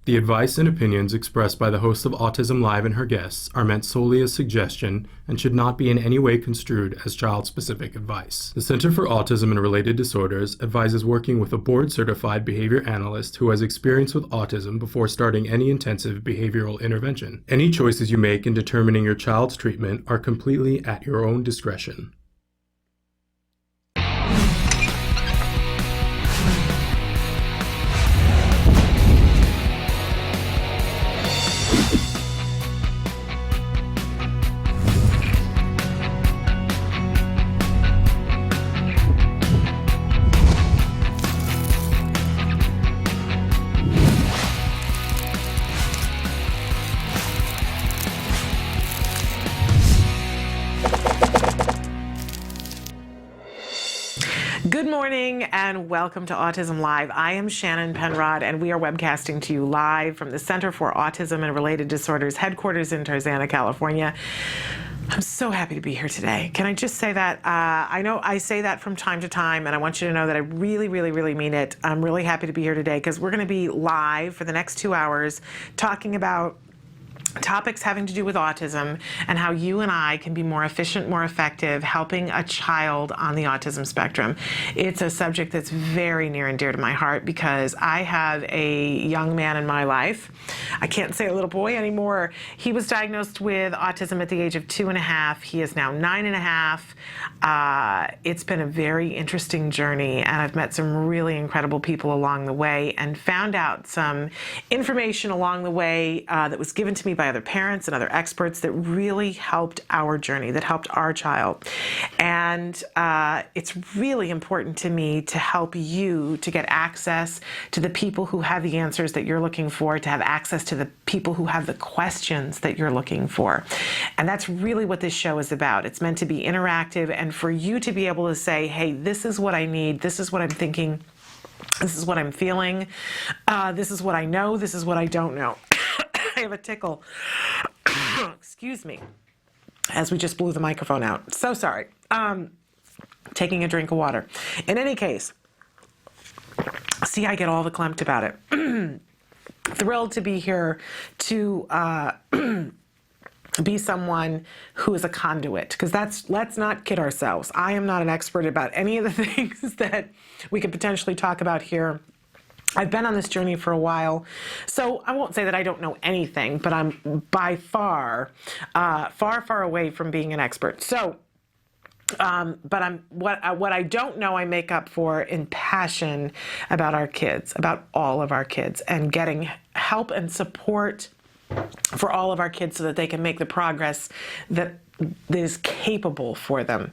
The advice and opinions expressed by the host of Autism Live and her guests are meant solely as suggestion and should not be in any way construed as child-specific advice. The Center for Autism and Related Disorders advises working with a board-certified behavior analyst who has experience with autism before starting any intensive behavioral intervention. Any choices you make in determining your child's treatment are completely at your own discretion. Good morning and welcome to Autism Live. I am Shannon Penrod and we are webcasting to you live from the Center for Autism and Related Disorders headquarters in Tarzana, California. I'm so happy to be here today. Can I just say that? I know I say that from time to time, and I want you to know that I really, really, really mean it. I'm really happy to be here today because we're going to be live for the next 2 hours talking about topics having to do with autism and how you and I can be more efficient, more effective, helping a child on the autism spectrum. It's a subject that's very near and dear to my heart because I have a young man in my life. I can't say a little boy anymore. He was diagnosed with autism at the age of 2.5. He is now 9.5. It's been a very interesting journey, and I've met some really incredible people along the way and found out some information along the way that was given to me by other parents and other experts that really helped our journey, that helped our child. And it's really important to me to help you to get access to the people who have the answers that you're looking for, to have access to the people who have the questions that you're looking for. And that's really what this show is about. It's meant to be interactive and for you to be able to say, hey, this is what I need, this is what I'm thinking, this is what I'm feeling, this is what I know, this is what I don't know. I have a tickle. Excuse me. As we just blew the microphone out. So sorry. Taking a drink of water. In any case, see, I get all verklempt about it. Thrilled to be here to be someone who is a conduit, because let's not kid ourselves. I am not an expert about any of the things that we could potentially talk about here. I've been on this journey for a while, so I won't say that I don't know anything, but I'm by far, far away from being an expert. So, but what I don't know, I make up for in passion about our kids, about all of our kids, and getting help and support for all of our kids so that they can make the progress that is capable for them.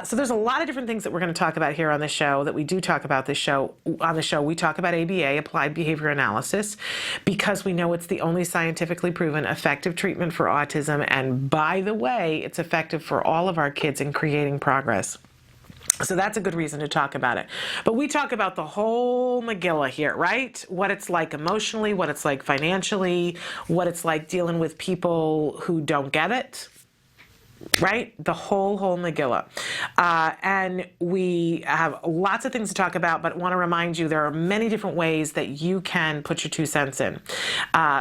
So there's a lot of different things that we're going to talk about here on the show, that we do talk about this show. On the show, we talk about ABA, Applied Behavior Analysis, because we know it's the only scientifically proven effective treatment for autism. And by the way, it's effective for all of our kids in creating progress. So that's a good reason to talk about it. But we talk about the whole Megillah here, right? What it's like emotionally, what it's like financially, what it's like dealing with people who don't get it. Right? The whole Megillah. And we have lots of things to talk about, but want to remind you there are many different ways that you can put your 2 cents in.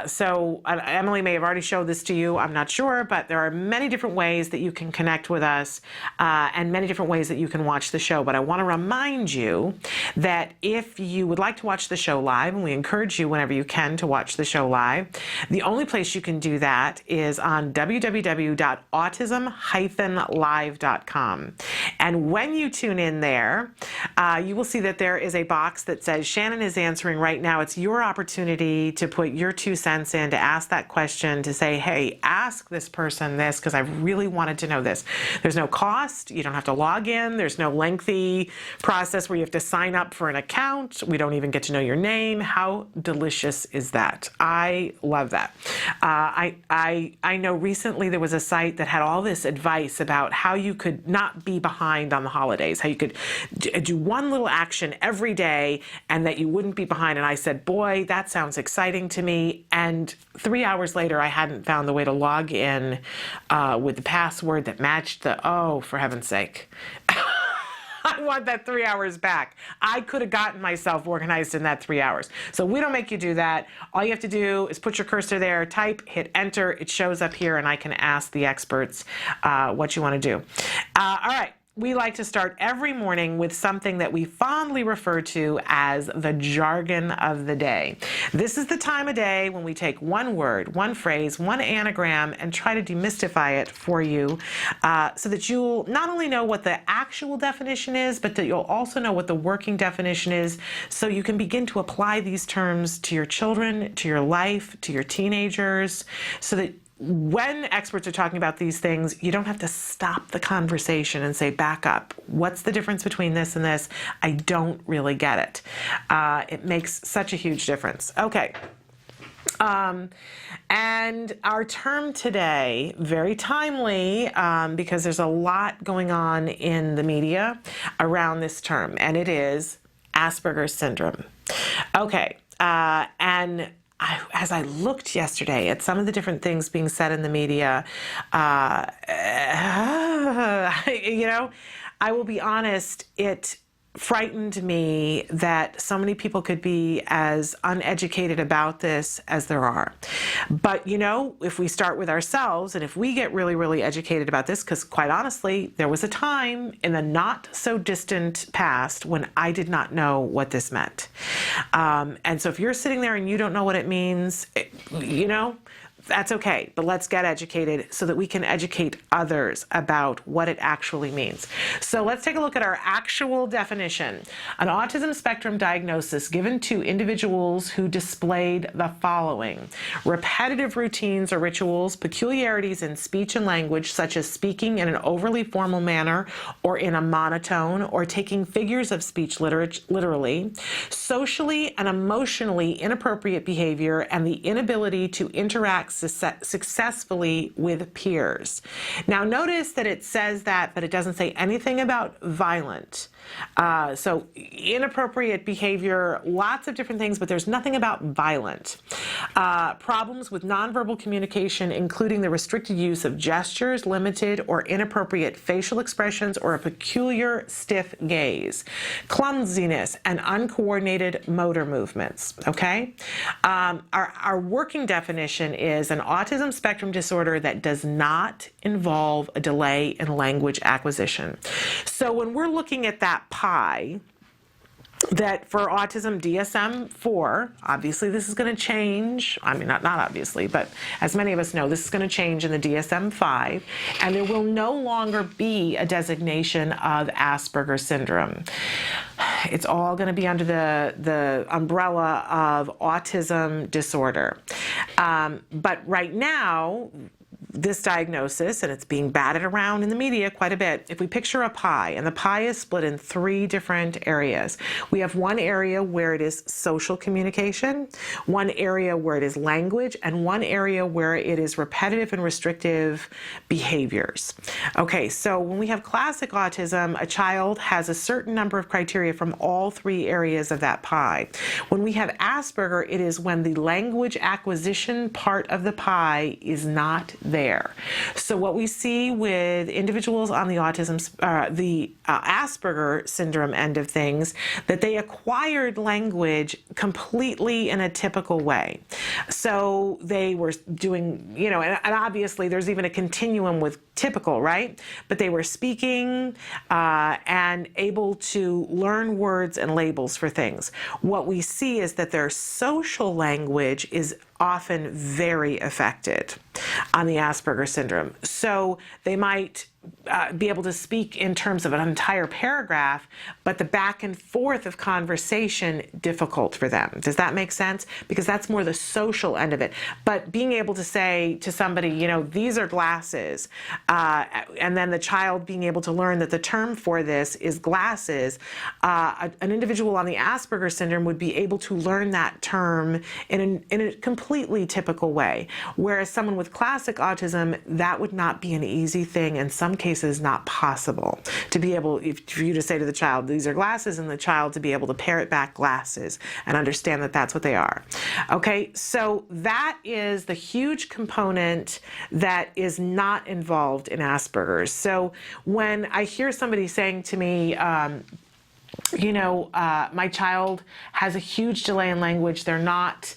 So Emily may have already showed this to you, I'm not sure, but there are many different ways that you can connect with us and many different ways that you can watch the show. But I want to remind you that if you would like to watch the show live, and we encourage you whenever you can to watch the show live, the only place you can do that is on www.autism-live.com. And when you tune in there, you will see that there is a box that says Shannon is answering right now. It's your opportunity to put your 2 cents in, to ask that question, to say, hey, ask this person this because I've really wanted to know this. There's no cost. You don't have to log in. There's no lengthy process where you have to sign up for an account. We don't even get to know your name. How delicious is that? I love that. I know recently there was a site that had all this advice about how you could not be behind on the holidays, how you could do one little action every day and that you wouldn't be behind. And I said, boy, that sounds exciting to me. And 3 hours later, I hadn't found the way to log in with the password that matched the, oh, for heaven's sake. I want that 3 hours back. I could have gotten myself organized in that 3 hours. So we don't make you do that. All you have to do is put your cursor there, type, hit enter. It shows up here, and I can ask the experts what you want to do. All right. We like to start every morning with something that we fondly refer to as the jargon of the day. This is the time of day when we take one word, one phrase, one anagram, and try to demystify it for you so that you'll not only know what the actual definition is, but that you'll also know what the working definition is, so you can begin to apply these terms to your children, to your life, to your teenagers, so that when experts are talking about these things, you don't have to stop the conversation and say, back up. What's the difference between this and this? I don't really get it. It makes such a huge difference. Okay. And our term today, very timely, because there's a lot going on in the media around this term, and it is Asperger's syndrome. Okay. As I looked yesterday at some of the different things being said in the media, I will be honest, it frightened me that so many people could be as uneducated about this as there are. But, if we start with ourselves and if we get really, really educated about this, because quite honestly, there was a time in the not so distant past when I did not know what this meant. And so if you're sitting there and you don't know what it means, that's okay, but let's get educated so that we can educate others about what it actually means. So let's take a look at our actual definition. An autism spectrum diagnosis given to individuals who displayed the following: repetitive routines or rituals, peculiarities in speech and language, such as speaking in an overly formal manner or in a monotone, or taking figures of speech literally, socially and emotionally inappropriate behavior, and the inability to interact successfully with peers. Now notice that it says that, but it doesn't say anything about violent. So inappropriate behavior, lots of different things, but there's nothing about violent. Problems with nonverbal communication, including the restricted use of gestures, limited or inappropriate facial expressions, or a peculiar stiff gaze, clumsiness, and uncoordinated motor movements. Okay? Our working definition is an autism spectrum disorder that does not involve a delay in language acquisition. So when we're looking at that pie, that for autism DSM-4, obviously this is going to change. I mean, not obviously, but as many of us know, this is going to change in the DSM-5, and there will no longer be a designation of Asperger syndrome. It's all going to be under the umbrella of autism disorder. But right now, this diagnosis, and it's being batted around in the media quite a bit. If we picture a pie, and the pie is split in 3 different areas. We have one area where it is social communication, one area where it is language, and one area where it is repetitive and restrictive behaviors. Okay, so when we have classic autism, a child has a certain number of criteria from all 3 areas of that pie. When we have Asperger, it is when the language acquisition part of the pie is not there. So what we see with individuals on the Asperger syndrome end of things, that they acquired language completely in a typical way. So they were doing, and obviously there's even a continuum with typical, right? But they were speaking and able to learn words and labels for things. What we see is that their social language is often very affected on the Asperger syndrome. So they might be able to speak in terms of an entire paragraph, but the back and forth of conversation difficult for them. Does that make sense? Because that's more the social end of it. But being able to say to somebody, these are glasses, and then the child being able to learn that the term for this is glasses, an individual on the Asperger syndrome would be able to learn that term in a completely typical way. Whereas someone with classic autism, that would not be an easy thing, and some some cases not possible to be able, for you to say to the child, these are glasses, and the child to be able to parrot back glasses and understand that that's what they are. Okay, so that is the huge component that is not involved in Asperger's. So when I hear somebody saying to me, my child has a huge delay in language, they're not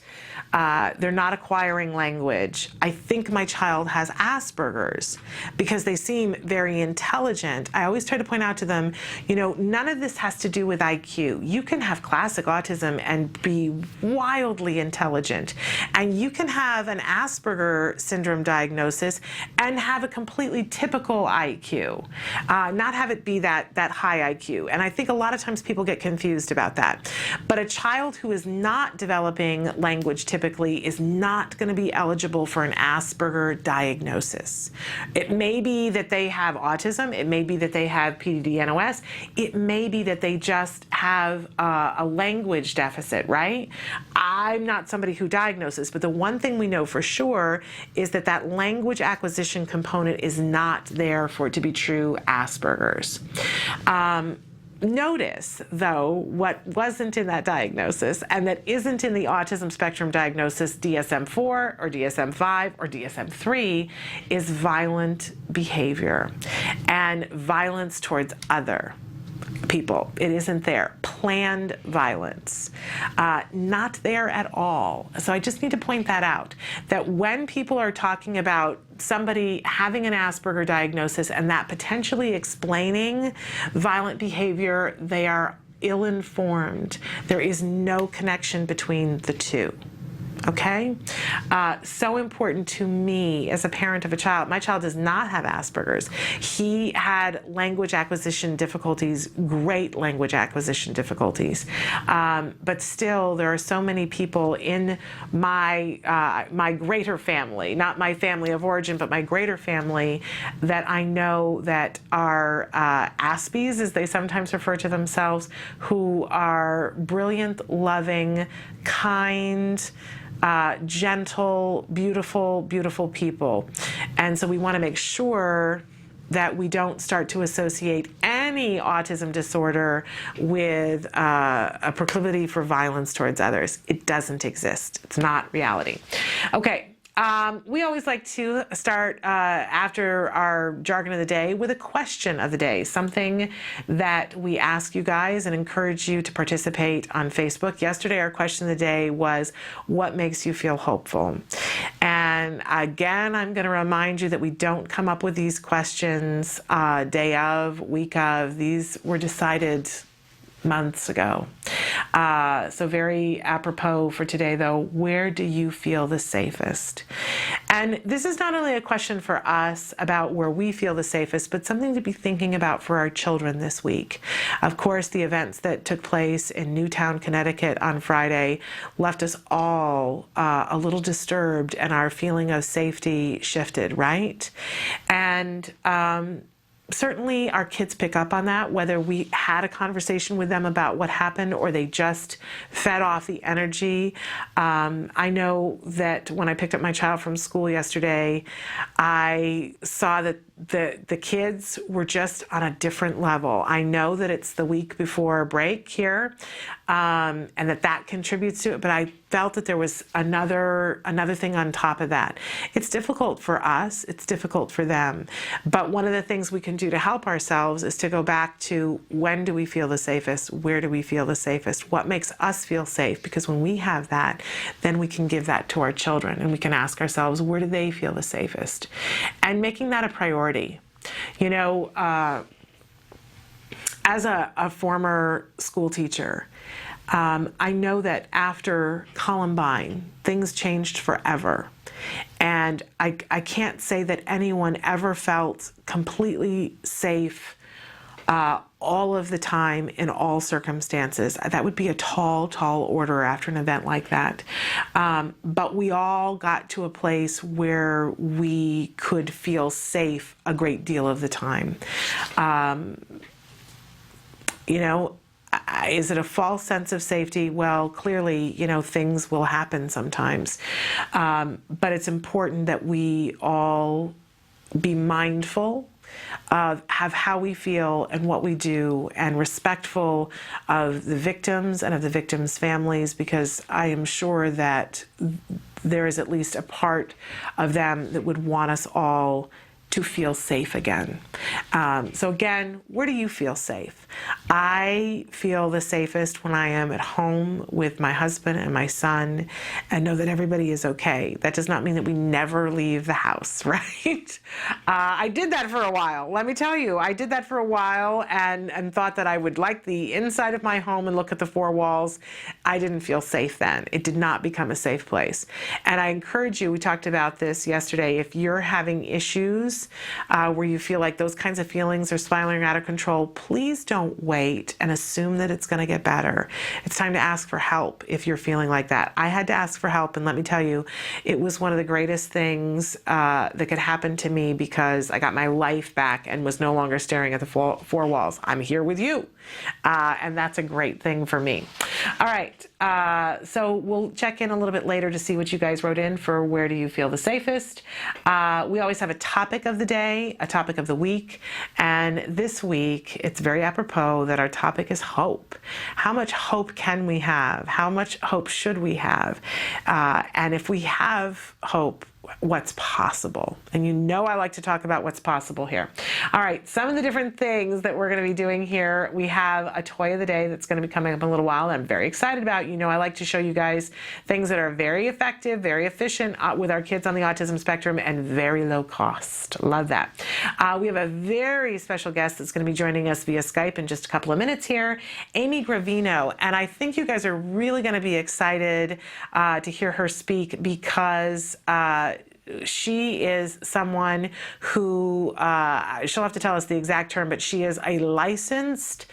acquiring language, I think my child has Asperger's because they seem very intelligent. I always try to point out to them, none of this has to do with IQ. You can have classic autism and be wildly intelligent, and you can have an Asperger syndrome diagnosis and have a completely typical IQ, not have it be that high IQ. And I think a lot of times people get confused about that. But a child who is not developing language typically is not going to be eligible for an Asperger diagnosis. It may be that they have autism, it may be that they have PDD-NOS, it may be that they just have a language deficit, right? I'm not somebody who diagnoses, but the one thing we know for sure is that language acquisition component is not there for it to be true Asperger's. Notice, though, what wasn't in that diagnosis and that isn't in the autism spectrum diagnosis DSM-4 or DSM-5 or DSM-3 is violent behavior and violence towards other people. It isn't there. Planned violence, not there at all. So I just need to point that out, that when people are talking about somebody having an Asperger diagnosis and that potentially explaining violent behavior, they are ill-informed. There is no connection between the two. Okay? So important to me as a parent of a child. My child does not have Asperger's. He had language acquisition difficulties, great language acquisition difficulties. But still, there are so many people in my greater family, not my family of origin, but my greater family, that I know that are Aspies, as they sometimes refer to themselves, who are brilliant, loving, kind, gentle, beautiful, beautiful people. And so we want to make sure that we don't start to associate any autism disorder with a proclivity for violence towards others. It doesn't exist. It's not reality. Okay. We always like to start after our jargon of the day with a question of the day, something that we ask you guys and encourage you to participate on Facebook. Yesterday, our question of the day was, what makes you feel hopeful? And again, I'm going to remind you that we don't come up with these questions day of, week of. These were decided months ago. So very apropos for today, though, where do you feel the safest? And this is not only a question for us about where we feel the safest, but something to be thinking about for our children this week. Of course, the events that took place in Newtown, Connecticut on Friday left us all a little disturbed, and our feeling of safety shifted, right? And certainly our kids pick up on that, whether we had a conversation with them about what happened or they just fed off the energy. I know that when I picked up my child from school yesterday, I saw that the kids were just on a different level. I know that it's the week before break here, and that contributes to it, but I felt that there was another thing on top of that. It's difficult for us, it's difficult for them, but one of the things we can do to help ourselves is to go back to, when do we feel the safest? Where do we feel the safest? What makes us feel safe? Because when we have that, then we can give that to our children, and we can ask ourselves, where do they feel the safest? And making that a priority. You know, as a former school teacher, I know that after Columbine, things changed forever. And I can't say that anyone ever felt completely safe all of the time in all circumstances. That would be a tall, tall order after an event like that. But we all got to a place where we could feel safe a great deal of the time. Is it a false sense of safety? Well, clearly, things will happen sometimes. But it's important that we all be mindful of how we feel and what we do, and respectful of the victims and of the victims' families, because I am sure that there is at least a part of them that would want us all to feel safe again. So again, where do you feel safe? I feel the safest when I am at home with my husband and my son and know that everybody is okay. That does not mean that we never leave the house, right? I did that for a while. Let me tell you, I did that for a while and thought that I would like the inside of my home and look at the four walls. I didn't feel safe then. It did not become a safe place. And I encourage you, we talked about this yesterday, if you're having issues where you feel like those kinds of feelings are spiraling out of control, please don't wait and assume that it's going to get better. It's time to ask for help if you're feeling like that. I had to ask for help, and let me tell you, it was one of the greatest things that could happen to me, because I got my life back and was no longer staring at the four walls. I'm here with you. And that's a great thing for me. All right, so we'll check in a little bit later to see what you guys wrote in for where do you feel the safest. We always have a topic of the day, a topic of the week, and this week it's very apropos that our topic is hope. How much hope can we have? How much hope should we have? And if we have hope, what's possible? And you know I like to talk about what's possible here. All right, some of the different things that we're going to be doing here. We have a toy of the day that's going to be coming up in a little while that I'm very excited about. You know I like to show you guys things that are very effective, very efficient with our kids on the autism spectrum, and very low cost. Love that. We have a very special guest that's going to be joining us via Skype in just a couple of minutes here, Amy Grevino. And I think you guys are really going to be excited to hear her speak, because she is someone who, she'll have to tell us the exact term, but she is a licensed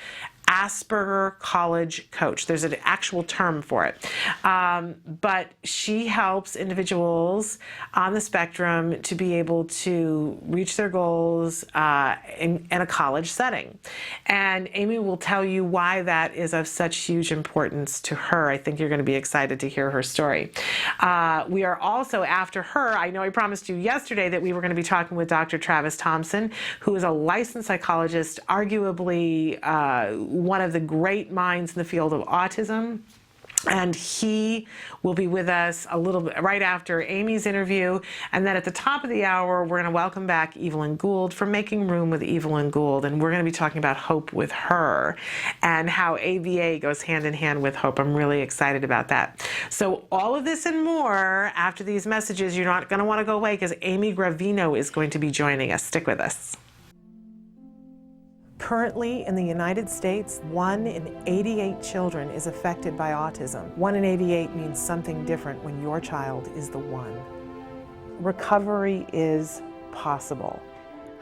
Asperger college coach. There's an actual term for it. But she helps individuals on the spectrum to be able to reach their goals in a college setting. And Amy will tell you why that is of such huge importance to her. I think you're going to be excited to hear her story. We are also, after her, I know I promised you yesterday that we were going to be talking with Dr. Travis Thompson, who is a licensed psychologist, arguably one of the great minds in the field of autism. And he will be with us a little bit right after Amy's interview. And then at the top of the hour, we're going to welcome back Evelyn Gould for Making Room with Evelyn Gould. And we're going to be talking about hope with her and how ABA goes hand in hand with hope. I'm really excited about that. So all of this and more after these messages. You're not going to want to go away, because Amy Grevino is going to be joining us. Stick with us. Currently, in the United States, 1 in 88 children is affected by autism. 1 in 88 means something different when your child is the one. Recovery is possible.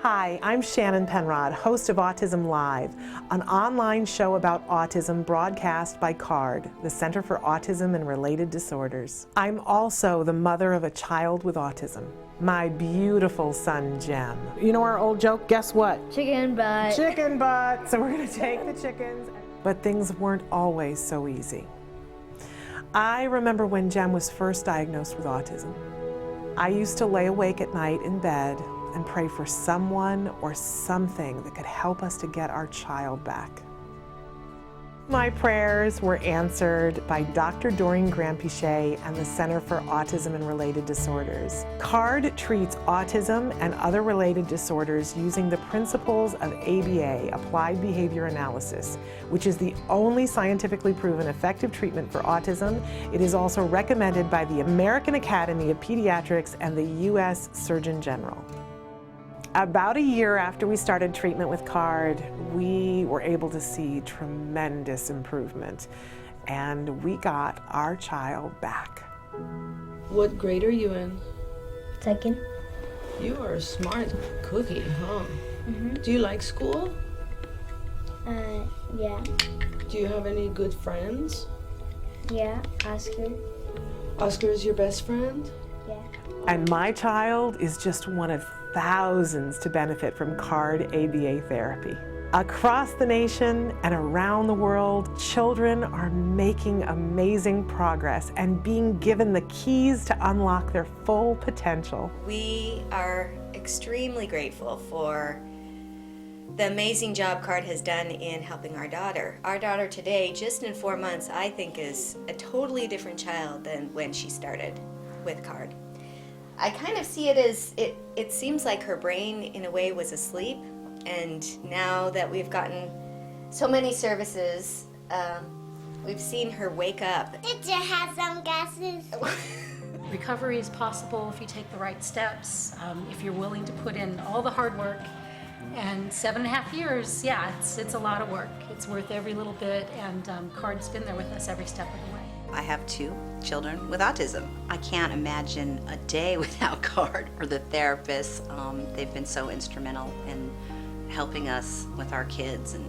Hi, I'm Shannon Penrod, host of Autism Live, an online show about autism broadcast by CARD, the Center for Autism and Related Disorders. I'm also the mother of a child with autism, my beautiful son, Jem. You know our old joke, guess what? Chicken butt. Chicken butt. So we're gonna take the chickens. But things weren't always so easy. I remember when Jem was first diagnosed with autism. I used to lay awake at night in bed and pray for someone or something that could help us to get our child back. My prayers were answered by Dr. Doreen Granpichet and the Center for Autism and Related Disorders. CARD treats autism and other related disorders using the principles of ABA, Applied Behavior Analysis, which is the only scientifically proven effective treatment for autism. It is also recommended by the American Academy of Pediatrics and the U.S. Surgeon General. About a year after we started treatment with CARD, we were able to see tremendous improvement, and we got our child back. What grade are you in? Second. You are a smart cookie, huh? Mm-hmm. Do you like school? Yeah. Do you have any good friends? Yeah, Oscar. Oscar is your best friend? Yeah. And my child is just one of thousands to benefit from CARD ABA therapy. Across the nation and around the world, children are making amazing progress and being given the keys to unlock their full potential. We are extremely grateful for the amazing job CARD has done in helping our daughter. Our daughter today, just in 4 months, I think is a totally different child than when she started with CARD. I kind of see it as, it seems like her brain in a way was asleep, and now that we've gotten so many services, we've seen her wake up. Teacher has some gases. Recovery is possible if you take the right steps, if you're willing to put in all the hard work. And 7.5 years, yeah, it's a lot of work. It's worth every little bit, and CARD's been there with us every step of the way. I have 2 children with autism. I can't imagine a day without CARD or the therapists. They've been so instrumental in helping us with our kids and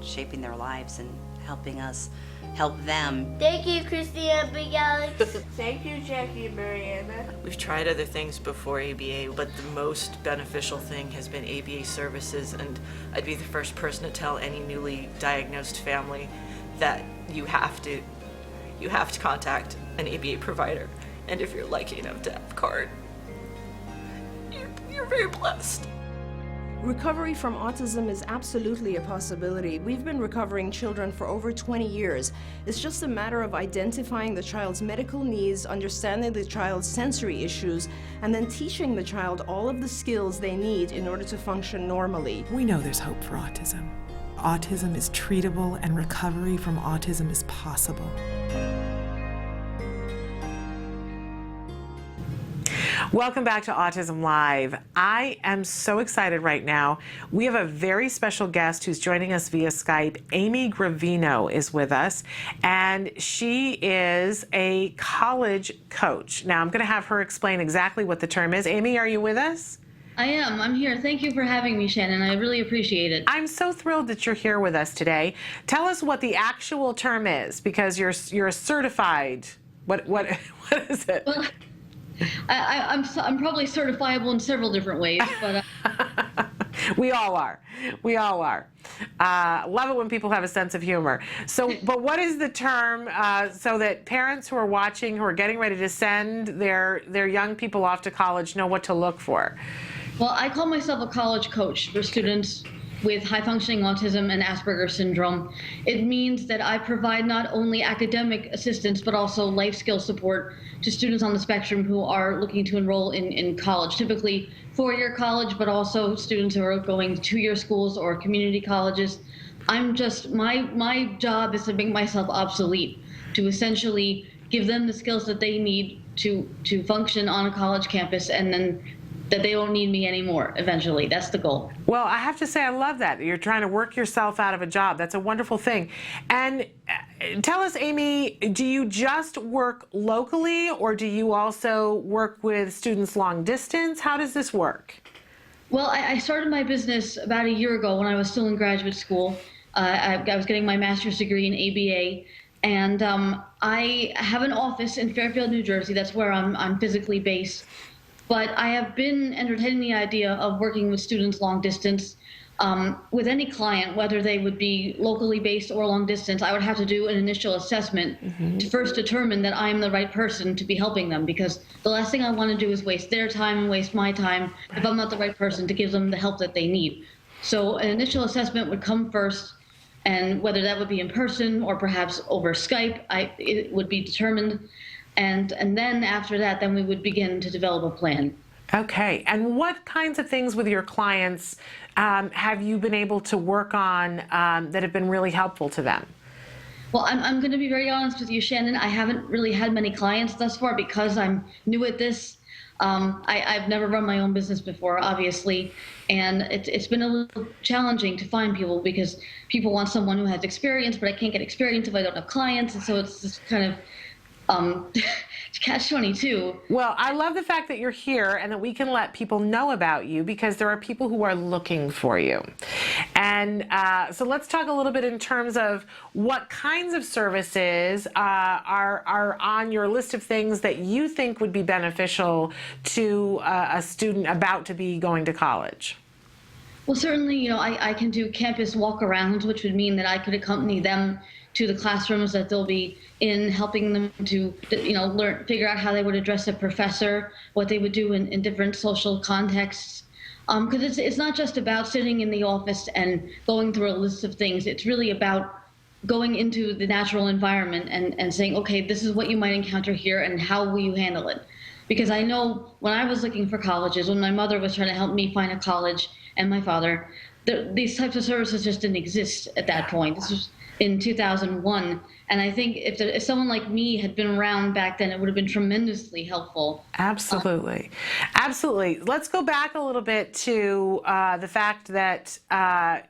shaping their lives and helping us help them. Thank you, Christina Big Alex. Thank you, Jackie and Mariana. We've tried other things before ABA, but the most beneficial thing has been ABA services, and I'd be the first person to tell any newly diagnosed family that you have to contact an ABA provider, and if you're lucky enough to have CARD, you're very blessed. Recovery from autism is absolutely a possibility. We've been recovering children for over 20 years. It's just a matter of identifying the child's medical needs, understanding the child's sensory issues, and then teaching the child all of the skills they need in order to function normally. We know there's hope for autism. Autism is treatable, and recovery from autism is possible. Welcome back to Autism Live. I am so excited right now. We have a very special guest who's joining us via Skype. Amy Grevino is with us, and she is a college coach. Now, I'm going to have her explain exactly what the term is. Amy, are you with us? I am. I'm here. Thank you for having me, Shannon. I really appreciate it. I'm so thrilled that you're here with us today. Tell us what the actual term is, because you're a certified. What is it? Well, I'm probably certifiable in several different ways, but we all are. We all are. Love it when people have a sense of humor. So, but what is the term so that parents who are watching, who are getting ready to send their young people off to college, know what to look for? Well, I call myself a college coach for students with high-functioning autism and Asperger syndrome. It means that I provide not only academic assistance, but also life skill support to students on the spectrum who are looking to enroll in college, typically 4-year college, but also students who are going to 2-year schools or community colleges. My job is to make myself obsolete, to essentially give them the skills that they need to function on a college campus, and then that they won't need me anymore eventually. That's the goal. Well, I have to say I love that. You're trying to work yourself out of a job. That's a wonderful thing. And tell us, Amy, do you just work locally, or do you also work with students long distance? How does this work? Well, I started my business about a year ago when I was still in graduate school. I was getting my master's degree in ABA, and I have an office in Fairfield, New Jersey. That's where I'm physically based. But I have been entertaining the idea of working with students long distance. With any client, whether they would be locally based or long distance, I would have to do an initial assessment to first determine that I'm the right person to be helping them, because the last thing I want to do is waste their time and waste my time if I'm not the right person to give them the help that they need. So an initial assessment would come first, and whether that would be in person or perhaps over Skype, it would be determined. And then after that, then we would begin to develop a plan. Okay. And what kinds of things with your clients have you been able to work on that have been really helpful to them? Well, I'm going to be very honest with you, Shannon. I haven't really had many clients thus far because I'm new at this. I've never run my own business before, obviously, and it's been a little challenging to find people because people want someone who has experience, but I can't get experience if I don't have clients, and so it's just kind of catch-22. Well, I love the fact that you're here and that we can let people know about you, because there are people who are looking for you. And so let's talk a little bit in terms of what kinds of services are on your list of things that you think would be beneficial to a student about to be going to college. Well, certainly, I can do campus walk-arounds, which would mean that I could accompany them to the classrooms that they'll be in, helping them to, figure out how they would address a professor, what they would do in different social contexts. Because it's not just about sitting in the office and going through a list of things. It's really about going into the natural environment and saying, okay, this is what you might encounter here and how will you handle it? Because I know when I was looking for colleges, when my mother was trying to help me find a college and my father, these types of services just didn't exist at that point. This was in 2001. And I think if someone like me had been around back then, it would have been tremendously helpful. Absolutely. Absolutely. Let's go back a little bit to the fact that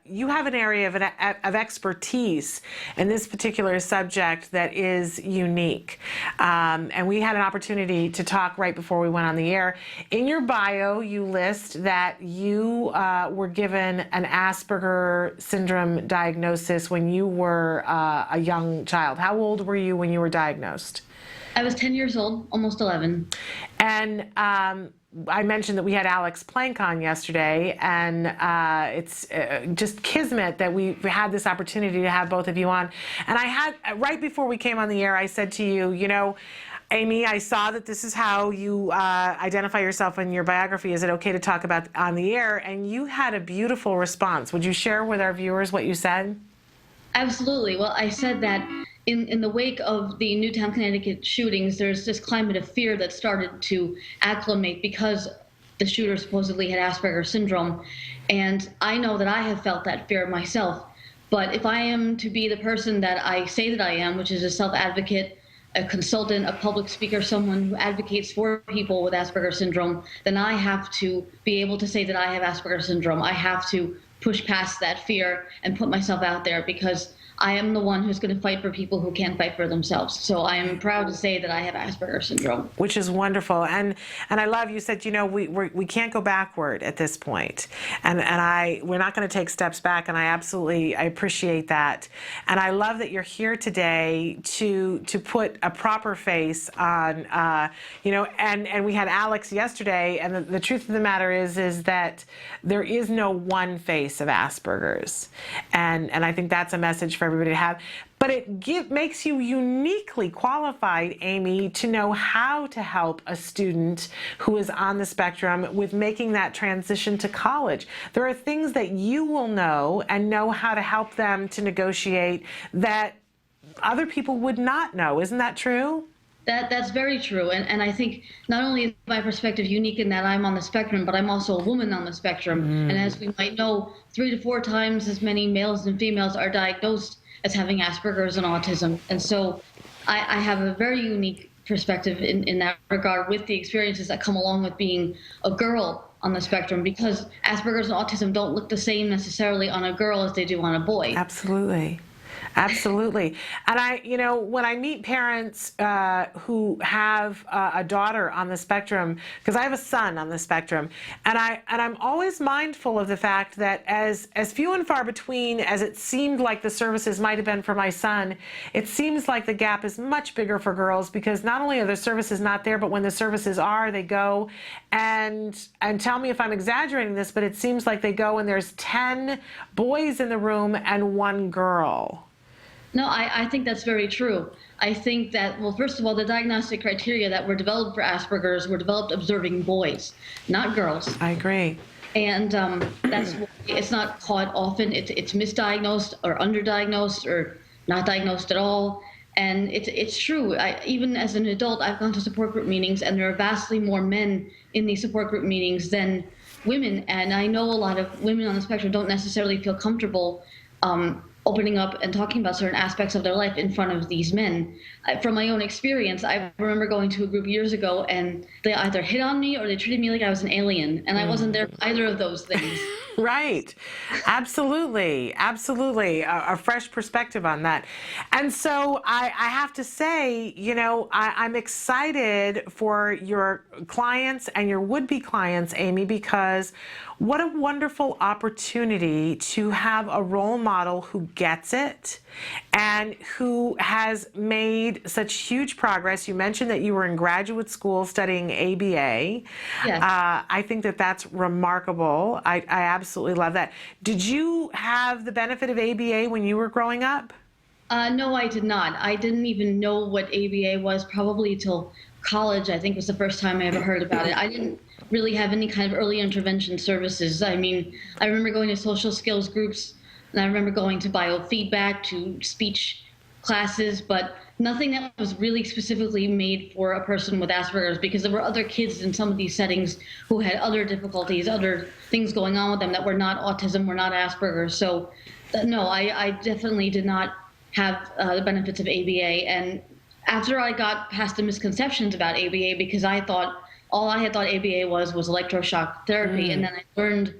you have an area of expertise in this particular subject that is unique. And we had an opportunity to talk right before we went on the air. In your bio, you list that you were given an Asperger syndrome diagnosis when you were a young child. How old were you when you were diagnosed? I was 10 years old, almost 11. And I mentioned that we had Alex Plank on yesterday, and it's just kismet that we had this opportunity to have both of you on. And I had, right before we came on the air, I said to you, you know, Amy, I saw that this is how you identify yourself in your biography. Is it okay to talk about on the air? And you had a beautiful response. Would you share with our viewers what you said? Absolutely. Well, I said that in the wake of the Newtown, Connecticut shootings, there's this climate of fear that started to acclimate because the shooter supposedly had Asperger syndrome. And I know that I have felt that fear myself. But if I am to be the person that I say that I am, which is a self-advocate, a consultant, a public speaker, someone who advocates for people with Asperger syndrome, then I have to be able to say that I have Asperger syndrome. I have to push past that fear and put myself out there, because I am the one who's going to fight for people who can't fight for themselves. So I am proud to say that I have Asperger syndrome. Which is wonderful. And I love, you said, you know, we can't go backward at this point. And we're not going to take steps back, and I appreciate that. And I love that you're here today to put a proper face on, you know, and we had Alex yesterday, and the truth of the matter is that there is no one face of Asperger's. And I think that's a message for everybody to have. But it makes you uniquely qualified, Amy, to know how to help a student who is on the spectrum with making that transition to college. There are things that you will know and know how to help them to negotiate that other people would not know. Isn't that true? That's very true. And I think not only is my perspective unique in that I'm on the spectrum, but I'm also a woman on the spectrum. And as we might know, 3 to 4 times as many males and females are diagnosed as having Asperger's and autism. And so I have a very unique perspective in that regard, with the experiences that come along with being a girl on the spectrum, because Asperger's and autism don't look the same necessarily on a girl as they do on a boy. Absolutely. Absolutely. And you know, when I meet parents who have a daughter on the spectrum, because I have a son on the spectrum, and I'm always mindful of the fact that as few and far between as it seemed like the services might have been for my son, it seems like the gap is much bigger for girls, because not only are the services not there, but when the services are, they go and tell me if I'm exaggerating this, but it seems like they go and there's 10 boys in the room and 1 girl. No, I think that's very true. I think that, well, first of all, the diagnostic criteria that were developed for Asperger's were developed observing boys, not girls. I agree. And that's why it's not caught often. It's misdiagnosed or underdiagnosed or not diagnosed at all. And it's true. Even as an adult, I've gone to support group meetings, and there are vastly more men in these support group meetings than women. And I know a lot of women on the spectrum don't necessarily feel comfortable opening up and talking about certain aspects of their life in front of these men. From my own experience, I remember going to a group years ago, and they either hit on me or they treated me like I was an alien, and I wasn't there for either of those things. Right. Absolutely. Absolutely. A fresh perspective on that. And so I have to say, you know, I'm excited for your clients and your would-be clients, Amy, because what a wonderful opportunity to have a role model who gets it and who has made such huge progress. You mentioned that you were in graduate school studying ABA. Yes. I think that that's remarkable. I absolutely love that. Did you have the benefit of ABA when you were growing up? No, I did not. I didn't even know what ABA was probably till college. I think was the first time I ever heard about it. I didn't really have any kind of early intervention services. I mean, I remember going to social skills groups, and I remember going to biofeedback, to speech classes, but nothing that was really specifically made for a person with Asperger's, because there were other kids in some of these settings who had other difficulties, other things going on with them that were not autism, were not Asperger's. So no, I definitely did not have the benefits of ABA. And after I got past the misconceptions about ABA, because I thought, all I had thought ABA was electroshock therapy, and then I learned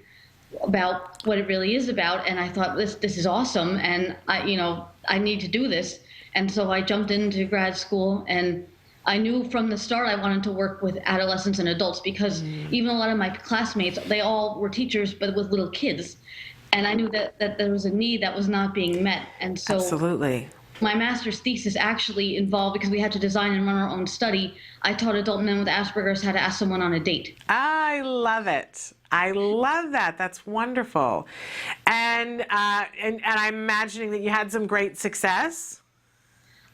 about what it really is about, and I thought, this is awesome, and I need to do this. And so I jumped into grad school, and I knew from the start I wanted to work with adolescents and adults, because even a lot of my classmates, they all were teachers, but with little kids. And I knew that there was a need that was not being met. And so Absolutely. my master's thesis actually involved, because we had to design and run our own study, I taught adult men with Asperger's how to ask someone on a date. I love it. I love that. That's wonderful. And I'm imagining that you had some great success.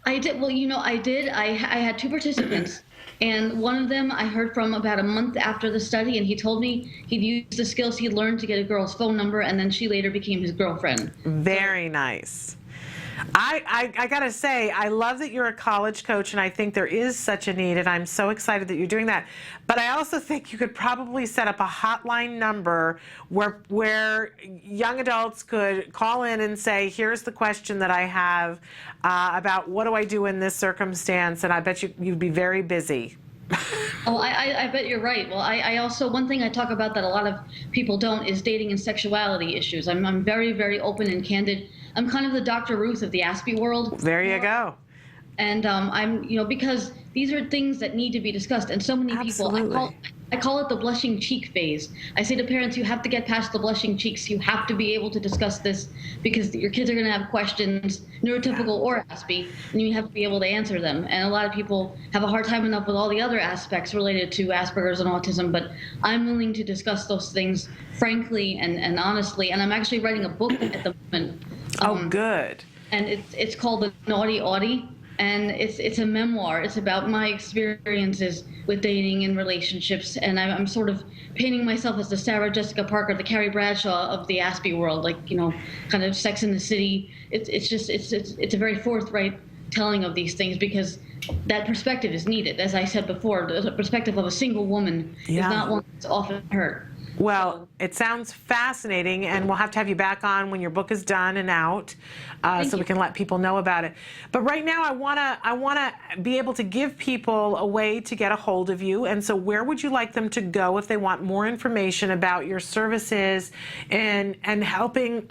I did. Well, I did. I had 2 participants, and one of them I heard from about a month after the study, and he told me he'd used the skills he learned to get a girl's phone number, and then she later became his girlfriend. Very nice. I gotta say, I love that you're a college coach, and I think there is such a need, and I'm so excited that you're doing that. But I also think you could probably set up a hotline number where young adults could call in and say, here's the question that I have about what do I do in this circumstance, and I bet you'd be very busy. Oh, I bet you're right. Well, I also, one thing I talk about that a lot of people don't is dating and sexuality issues. I'm very, very open and candid. I'm kind of the Dr. Ruth of the Aspie world. There you go. And I'm, because these are things that need to be discussed. And so many Absolutely. people, I call it the blushing cheek phase. I say to parents, you have to get past the blushing cheeks. You have to be able to discuss this, because your kids are going to have questions, neurotypical or Aspie, and you have to be able to answer them. And a lot of people have a hard time enough with all the other aspects related to Asperger's and autism, but I'm willing to discuss those things frankly and honestly. And I'm actually writing a book at the moment. Good. And it's called The Naughty Audie. And it's a memoir. It's about my experiences with dating and relationships. And I'm sort of painting myself as the Sarah Jessica Parker, the Carrie Bradshaw of the Aspie world, like, kind of Sex in the City. It's a very forthright telling of these things, because that perspective is needed. As I said before, the perspective of a single woman is not one that's often heard. Well, it sounds fascinating, and we'll have to have you back on when your book is done and out, so we can let people know about it. But right now, I wanna be able to give people a way to get a hold of you. And so, where would you like them to go if they want more information about your services and helping?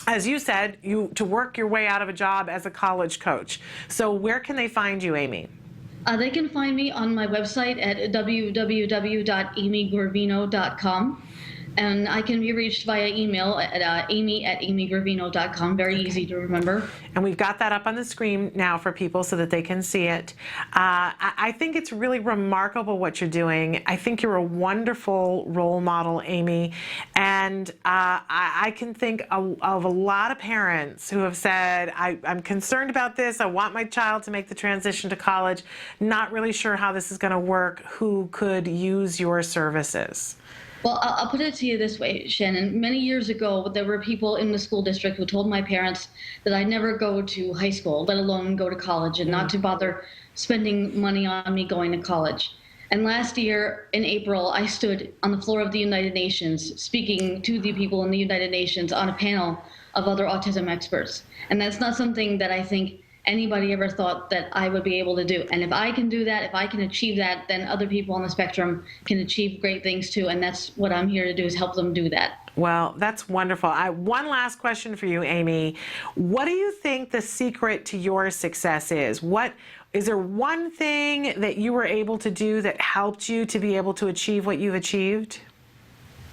As you said, to work your way out of a job as a college coach. So, where can they find you, Amy? They can find me on my website at www.amygrevino.com. And I can be reached via email at amy@amygrevino.com. Very easy to remember. And we've got that up on the screen now for people so that they can see it. I think it's really remarkable what you're doing. I think you're a wonderful role model, Amy. And I can think of a lot of parents who have said, I'm concerned about this. I want my child to make the transition to college. Not really sure how this is going to work. Who could use your services? Well, I'll put it to you this way, Shannon. Many years ago, there were people in the school district who told my parents that I'd never go to high school, let alone go to college, and not to bother spending money on me going to college. And last year, in April, I stood on the floor of the United Nations speaking to the people in the United Nations on a panel of other autism experts. And that's not something that I think anybody ever thought that I would be able to do. And if I can do that, if I can achieve that, then other people on the spectrum can achieve great things too. And that's what I'm here to do, is help them do that. Well, that's wonderful. One last question for you, Amy. What do you think the secret to your success is? Is there one thing that you were able to do that helped you to be able to achieve what you've achieved?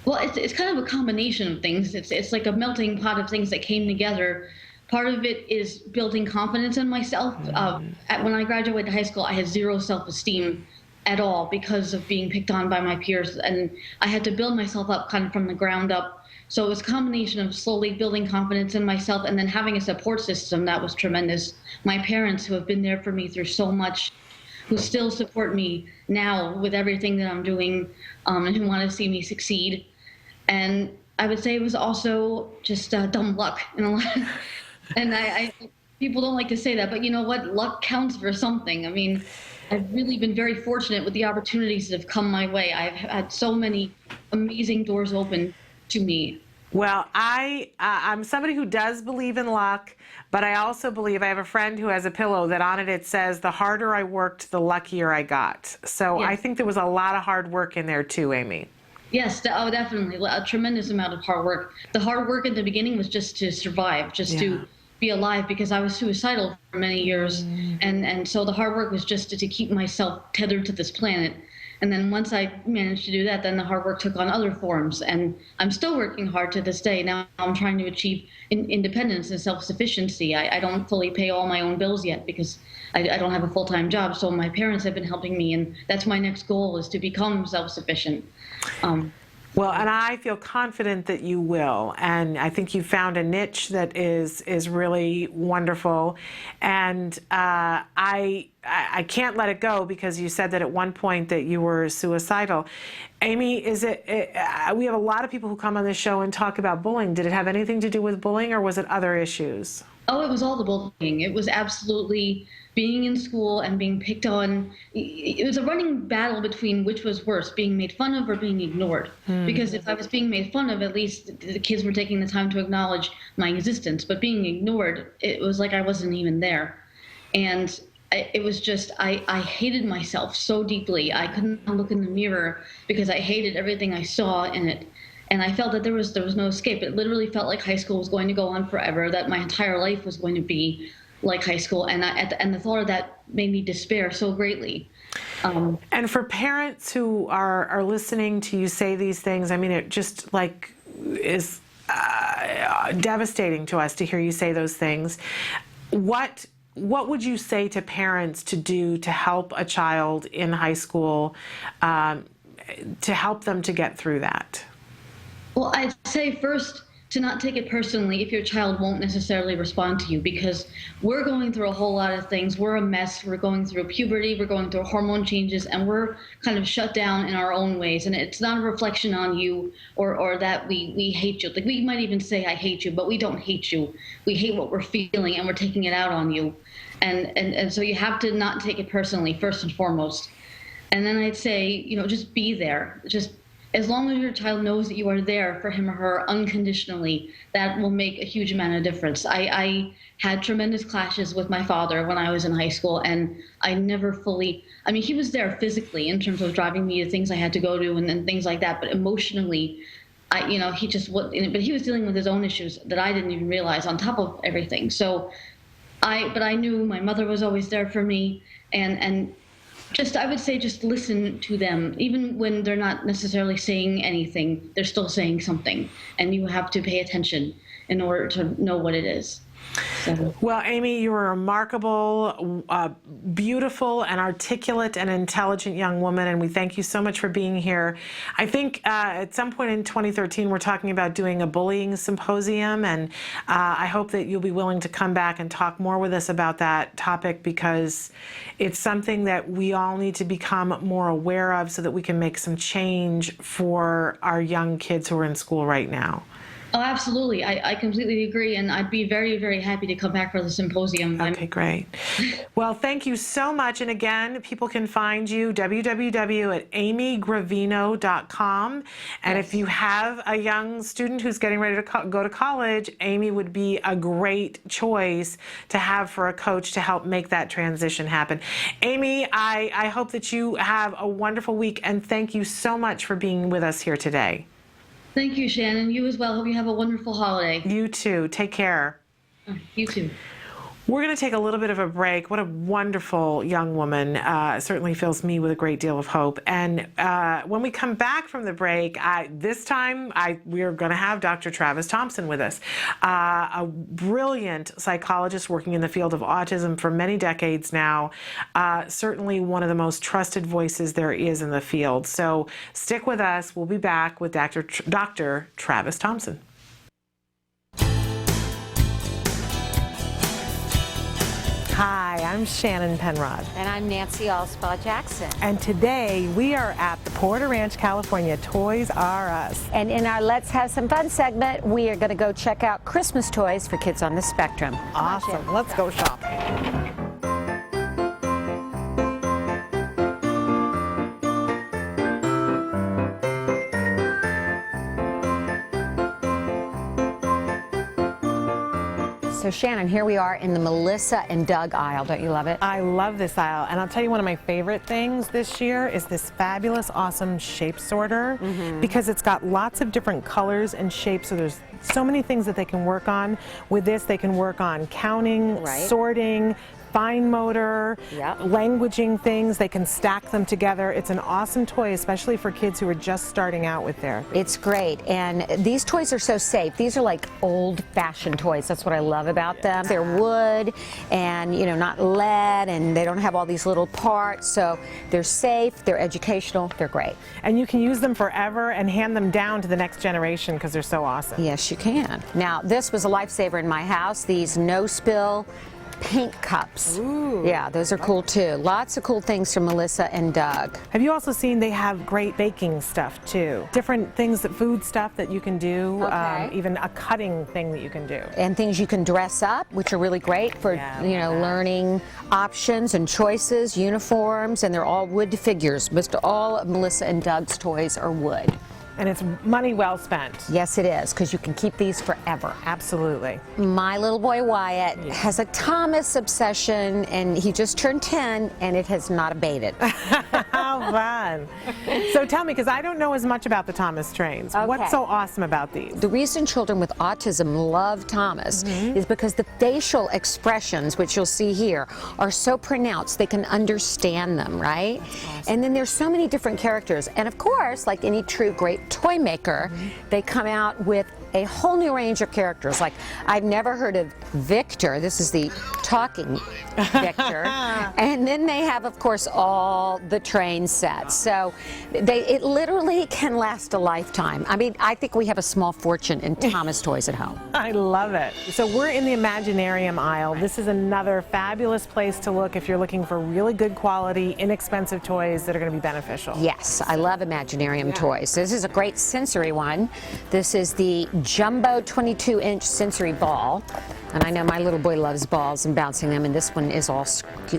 Well, it's kind of a combination of things. It's like a melting pot of things that came together. Part of it is building confidence in myself. When I graduated high school, I had zero self-esteem at all because of being picked on by my peers, and I had to build myself up kind of from the ground up. So it was a combination of slowly building confidence in myself and then having a support system that was tremendous. My parents, who have been there for me through so much, who still support me now with everything that I'm doing, and who want to see me succeed. And I would say it was also just dumb luck in a lot. And I people don't like to say that, but you know what? Luck counts for something. I mean, I've really been very fortunate with the opportunities that have come my way. I've had so many amazing doors open to me. Well, I'm somebody who does believe in luck, but I also believe, I have a friend who has a pillow that on it says, the harder I worked, the luckier I got. So Yes. I think there was a lot of hard work in there too, Amy. Yes, definitely. A tremendous amount of hard work. The hard work at the beginning was just to survive, just to be alive, because I was suicidal for many years. And so the hard work was just to keep myself tethered to this planet. And then once I managed to do that, then the hard work took on other forms. And I'm still working hard to this day. Now I'm trying to achieve independence and self-sufficiency. I don't fully pay all my own bills yet because I don't have a full-time job. So my parents have been helping me, and that's my next goal, is to become self-sufficient. Well, and I feel confident that you will, and I think you found a niche that is really wonderful, and I can't let it go, because you said that at one point that you were suicidal. Amy, we have a lot of people who come on this show and talk about bullying. Did it have anything to do with bullying, or was it other issues? Oh, it was all the bullying. It was absolutely being in school and being picked on. It was a running battle between which was worse, being made fun of or being ignored. Because if I was being made fun of, at least the kids were taking the time to acknowledge my existence. But being ignored, it was like I wasn't even there. And it was just, I hated myself so deeply. I couldn't look in the mirror because I hated everything I saw in it. And I felt that there was no escape. It literally felt like high school was going to go on forever, that my entire life was going to be like high school. And the thought of that made me despair so greatly. And for parents who are listening to you say these things, I mean, it just is devastating to us to hear you say those things. What would you say to parents to do to help a child in high school, to help them to get through that? Well, I'd say first to not take it personally if your child won't necessarily respond to you, because we're going through a whole lot of things. We're a mess. We're going through puberty. We're going through hormone changes, and we're kind of shut down in our own ways. And it's not a reflection on you or that we hate you. Like, we might even say, I hate you, but we don't hate you. We hate what we're feeling, and we're taking it out on you. And so you have to not take it personally, first and foremost. And then I'd say, just be there. Just as long as your child knows that you are there for him or her unconditionally, that will make a huge amount of difference. I had tremendous clashes with my father when I was in high school, and I never fully, he was there physically in terms of driving me to things I had to go to and things like that, but emotionally, he just, but he was dealing with his own issues that I didn't even realize on top of everything. So but I knew my mother was always there for me, and I would say just listen to them. Even when they're not necessarily saying anything, they're still saying something, and you have to pay attention in order to know what it is. So. Well, Amy, you're a remarkable, beautiful and articulate and intelligent young woman, and we thank you so much for being here. I think at some point in 2013, we're talking about doing a bullying symposium, and I hope that you'll be willing to come back and talk more with us about that topic, because it's something that we all need to become more aware of so that we can make some change for our young kids who are in school right now. Oh, absolutely. I completely agree, and I'd be very, very happy to come back for the symposium. Okay, great. Well, thank you so much. And again, people can find you www.amygrevino.com. And if you have a young student who's getting ready to go to college, Amy would be a great choice to have for a coach to help make that transition happen. Amy, I hope that you have a wonderful week, and thank you so much for being with us here today. Thank you, Shannon. You as well. Hope you have a wonderful holiday. You too. Take care. You too. We're going to take a little bit of a break. What a wonderful young woman. Certainly fills me with a great deal of hope. And when we come back from the break, this time we're going to have Dr. Travis Thompson with us, a brilliant psychologist working in the field of autism for many decades now, certainly one of the most trusted voices there is in the field. So stick with us. We'll be back with Dr. Travis Thompson. Hi, I'm Shannon Penrod. And I'm Nancy Allspaw-Jackson. And today we are at the Porter Ranch, California Toys R Us. And in our Let's Have Some Fun segment, we are going to go check out Christmas toys for kids on the spectrum. Awesome. Let's go shopping. So Shannon, here we are in the Melissa and Doug aisle. Don't you love it? I love this aisle, and I'll tell you one of my favorite things this year is this fabulous, awesome shape sorter, because it's got lots of different colors and shapes, so there's so many things that they can work on. With this, they can work on counting, sorting, fine motor, languaging things. They can stack them together. It's an awesome toy, especially for kids who are just starting out with therapy. It's great, and these toys are so safe. These are like old-fashioned toys. That's what I love about them. They're wood and, you know, not lead, and they don't have all these little parts, so they're safe, they're educational, they're great. And you can use them forever and hand them down to the next generation because they're so awesome. Yes, you can. Now, this was a lifesaver in my house, these no-spill paint cups. Ooh. Yeah, those are cool too. Lots of cool things from Melissa and Doug. Have you also seen they have great baking stuff too? Different things, food stuff that you can do, even a cutting thing that you can do. And things you can dress up, which are really great for, you know, learning options and choices, uniforms, and they're all wood figures. Most all of Melissa and Doug's toys are wood. And it's money well spent. Yes, it is, because you can keep these forever. Absolutely. My little boy Wyatt has a Thomas obsession, and he just turned 10, and it has not abated. How fun. So tell me, because I don't know as much about the Thomas trains. What's so awesome about these? The reason children with autism love Thomas is because the facial expressions, which you'll see here, are so pronounced they can understand them, right? And then there's so many different characters. And of course, like any true great toy maker, they come out with a whole new range of characters. Like, I've never heard of Victor. This is the talking Victor. And then they have, of course, all the train sets. So it literally can last a lifetime. I mean, I think we have a small fortune in Thomas toys at home. I love it. So we're in the Imaginarium aisle. This is another fabulous place to look if you're looking for really good quality, inexpensive toys that are going to be beneficial. Yes, I love Imaginarium toys. This is a great sensory one. This is the Jumbo 22-inch sensory ball. And I know my little boy loves balls and bouncing them, and this one is all,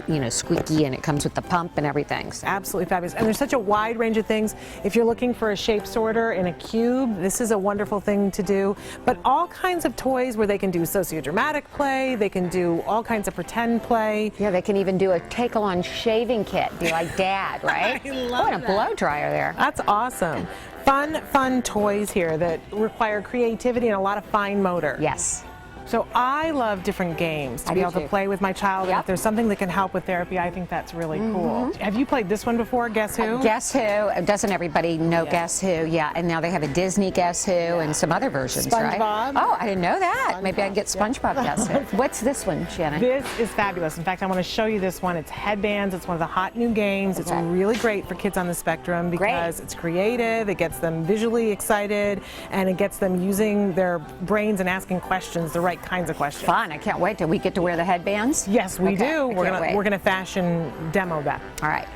you know, squeaky, and it comes with the pump and everything. So. Absolutely fabulous. And there's such a wide range of things. If you're looking for a shape sorter in a cube, this is a wonderful thing to do. But all kinds of toys where they can do sociodramatic play, they can do all kinds of pretend play. Yeah, they can even do a take-along shaving kit, be like Dad, right? I love and a blow dryer there. That's awesome. Fun toys here that require creativity and a lot of fine motor. Yes. So I love different games to be able to play with my child. And if there's something that can help with therapy, I think that's really cool. Have you played this one before, Guess Who? Guess Who. Doesn't everybody know Guess Who? Yeah, and now they have a Disney Guess Who and some other versions, right? SpongeBob. Oh, I didn't know that. Maybe I can get SpongeBob Guess Who. What's this one, Shannon? This is fabulous. In fact, I want to show you this one. It's headbands. It's one of the hot new games. It's really great for kids on the spectrum because it's creative, it gets them visually excited, and it gets them using their brains and asking questions, the right kinds of questions. Fun. I can't wait till we get to wear the headbands. Yes, we do. We're gonna fashion demo that. All right.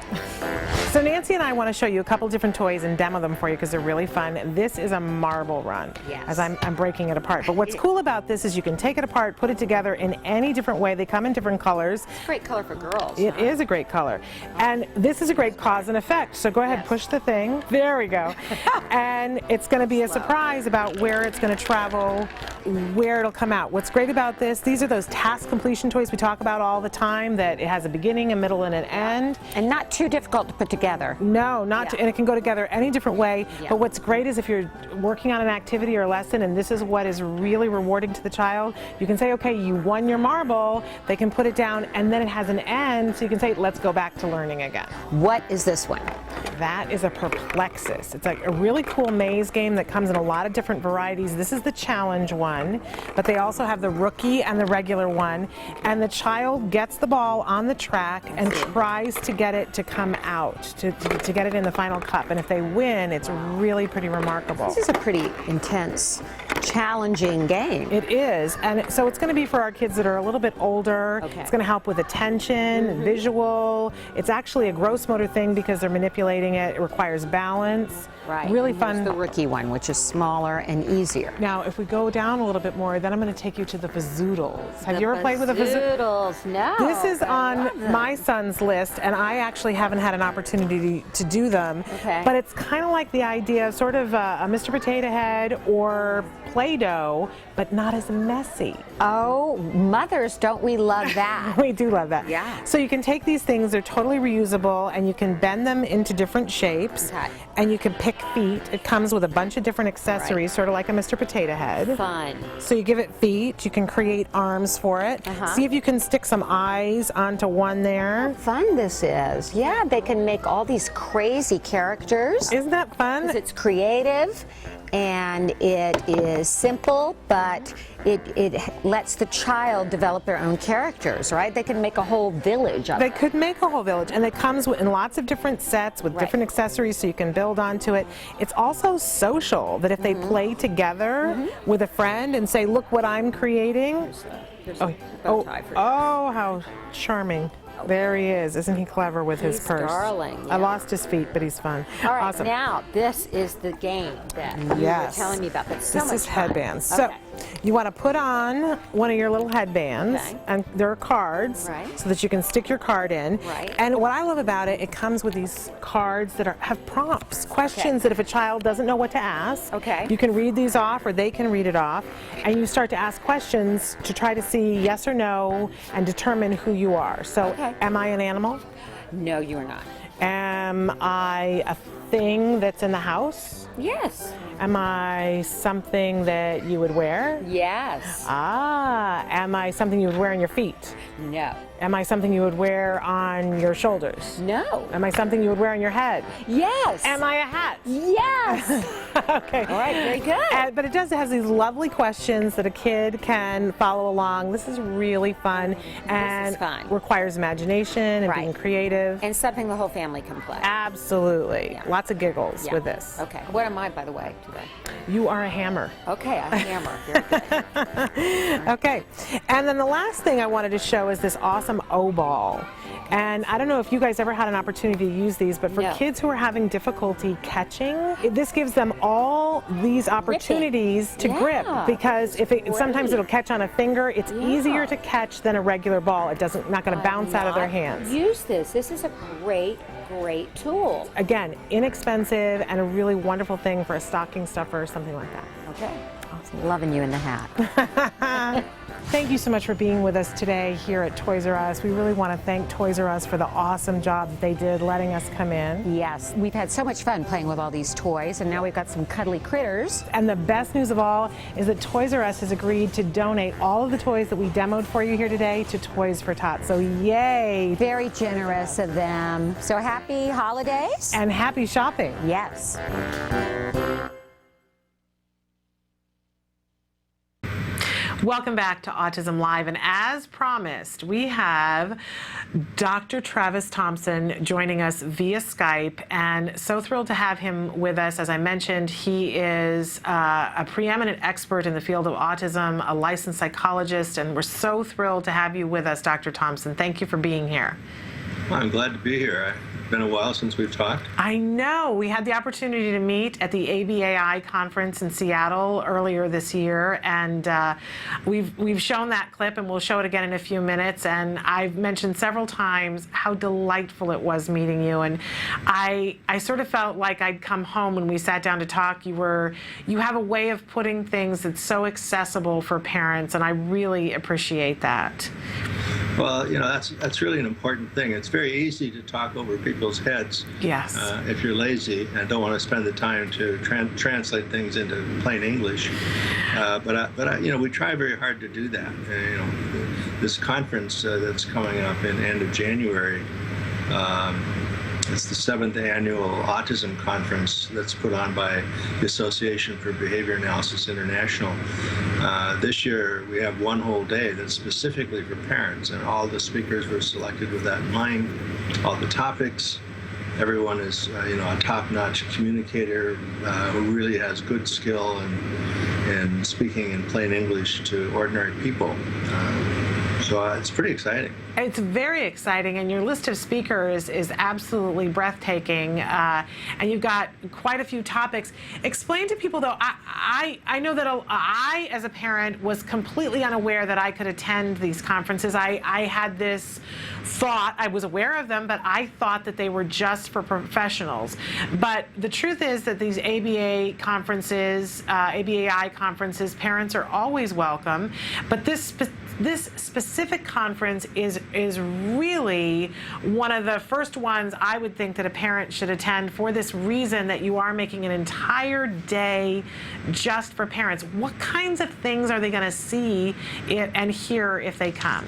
So Nancy and I want to show you a couple different toys and demo them for you because they're really fun. This is a marble run, as I'm breaking it apart. But what's cool about this is you can take it apart, put it together in any different way. They come in different colors. It's a great color for girls. It is a great color. And this is a great cause and effect. So go ahead, push the thing. There we go. And it's going to be a surprise about where it's going to travel, where it'll come out. What's great about this, these are those task completion toys we talk about all the time, that it has a beginning, a middle, and an end. And not too difficult to put together. No, not too, and it can go together any different way. But what's great is if you're working on an activity or a lesson, and this is what is really rewarding to the child, you can say, okay, you won your marble, they can put it down, and then it has an end, so you can say, let's go back to learning again. What is this one? That is a Perplexus. It's like a really cool maze game that comes in a lot of different varieties. This is the challenge one, but they also have the rookie and the regular one, and the child gets the ball on the track and tries to get it to come out, to get it in the final cup, and if they win, it's really pretty remarkable. This is a pretty intense challenging game. It is, and so it's going to be for our kids that are a little bit older. Okay. It's going to help with attention and visual. It's actually a gross motor thing because they're manipulating it. It requires balance. Right. Really And fun. here's the rookie one, which is smaller and easier. Now, if we go down a little bit more, then I'm going to take you to the fazoodles. Have you ever played with a fazoodle? Fazoodles? No. This is but I love on them. my son's list, and I actually haven't had an opportunity to do them. Okay. But it's kind of like the idea of sort of a Mr. Potato Head or Play-Doh, but not as messy. Oh, mothers, don't we love that? We do love that. Yeah. So you can take these things, they're totally reusable, and you can bend them into different shapes. Okay. And you can pick feet. It comes with a bunch of different accessories, sort of like a Mr. Potato Head. Fun. So you give it feet, you can create arms for it. See if you can stick some eyes onto one there. Fun this is. Yeah, they can make all these crazy characters. Isn't that fun? It's creative and it is simple, but it lets the child develop their own characters, right? They can make a whole village of They it. could make a whole village, and it comes in lots of different sets with Right. different accessories so you can build onto it. It's also social, that if they play together with a friend and say, look what I'm creating. Oh, how charming. There he is. Isn't he clever with his He's purse? darling, I yeah. lost his feet, but he's fun. All right, Awesome. now this is the game that you were Yes. telling me about. That's so This much is fun. headbands. Okay. So you want to put on one of your little headbands, Okay. and there are cards, Right. so that you can stick your card in. Right. And what I love about it, it comes with these cards that have prompts, questions that if a child doesn't know what to ask, Okay. you can read these off, or they can read it off, and you start to ask questions to try to see yes or no and determine who you are. So, Okay. am I an animal? No, you're not. Am I a thing that's in the house? Yes. Am I something that you would wear? Yes. Am I something you would wear on your feet? No. Am I something you would wear on your shoulders? No. Am I something you would wear on your head? Yes. Am I a hat? Yes. Okay. All right, very good. But it has these lovely questions that a kid can follow along. This is really fun and fun. requires imagination and Right. being creative. And something the whole family can play. Absolutely. Yeah. Lots of giggles Yeah. with this. Okay. What am I, by the way, today? You are a hammer. Okay, a hammer. Very good. Okay, and then the last thing I wanted to show is this awesome O-ball. And I don't know if you guys ever had an opportunity to use these, but for No. kids who are having difficulty catching, this gives them all these opportunities to grip, Yeah. because sometimes it'll catch on a finger. It's easier to catch than a regular ball. It doesn't not going to bounce out of their hands. Use this. This is a great tool. Again, inexpensive and a really wonderful thing for a stocking stuffer or something like that. Okay. Awesome. Loving you in the hat. Thank you so much for being with us today here at Toys R Us. We really want to thank Toys R Us for the awesome job that they did letting us come in. Yes, we've had so much fun playing with all these toys, and now we've got some cuddly critters. And the best news of all is that Toys R Us has agreed to donate all of the toys that we demoed for you here today to Toys for Tots. So yay! Very generous of them. So happy holidays. And happy shopping. Yes. Welcome back to Autism Live, and as promised, we have Dr. Travis Thompson joining us via Skype, and so thrilled to have him with us. As I mentioned, he is a preeminent expert in the field of autism, a licensed psychologist, and we're so thrilled to have you with us, Dr. Thompson. Thank you for being here. Well, I'm glad to be here. It's been a while since we've talked. I know. We had the opportunity to meet at the ABAI conference in Seattle earlier this year, and we've shown that clip, and we'll show it again in a few minutes. And I've mentioned several times how delightful it was meeting you, and I sort of felt like I'd come home when we sat down to talk. You have a way of putting things that's so accessible for parents, and I really appreciate that. Well, that's really an important thing. It's very easy to talk over people's heads. Yes. If you're lazy and don't want to spend the time to translate things into plain English. But we try very hard to do that. This conference that's coming up in end of January. It's the 7th annual Autism Conference that's put on by the Association for Behavior Analysis International. This year we have one whole day that's specifically for parents, and all the speakers were selected with that in mind, all the topics. everyone is a top-notch communicator who really has good skill in speaking in plain English to ordinary people. So it's pretty exciting. It's very exciting, and your list of speakers is absolutely breathtaking, and you've got quite a few topics. Explain to people, though, I know that I, as a parent, was completely unaware that I could attend these conferences. I had this thought, I was aware of them, but I thought that they were just for professionals. But the truth is that these ABA conferences, ABAI conferences, parents are always welcome, but this specific conference is really one of the first ones I would think that a parent should attend for this reason, that you are making an entire day just for parents. What kinds of things are they going to see and hear if they come?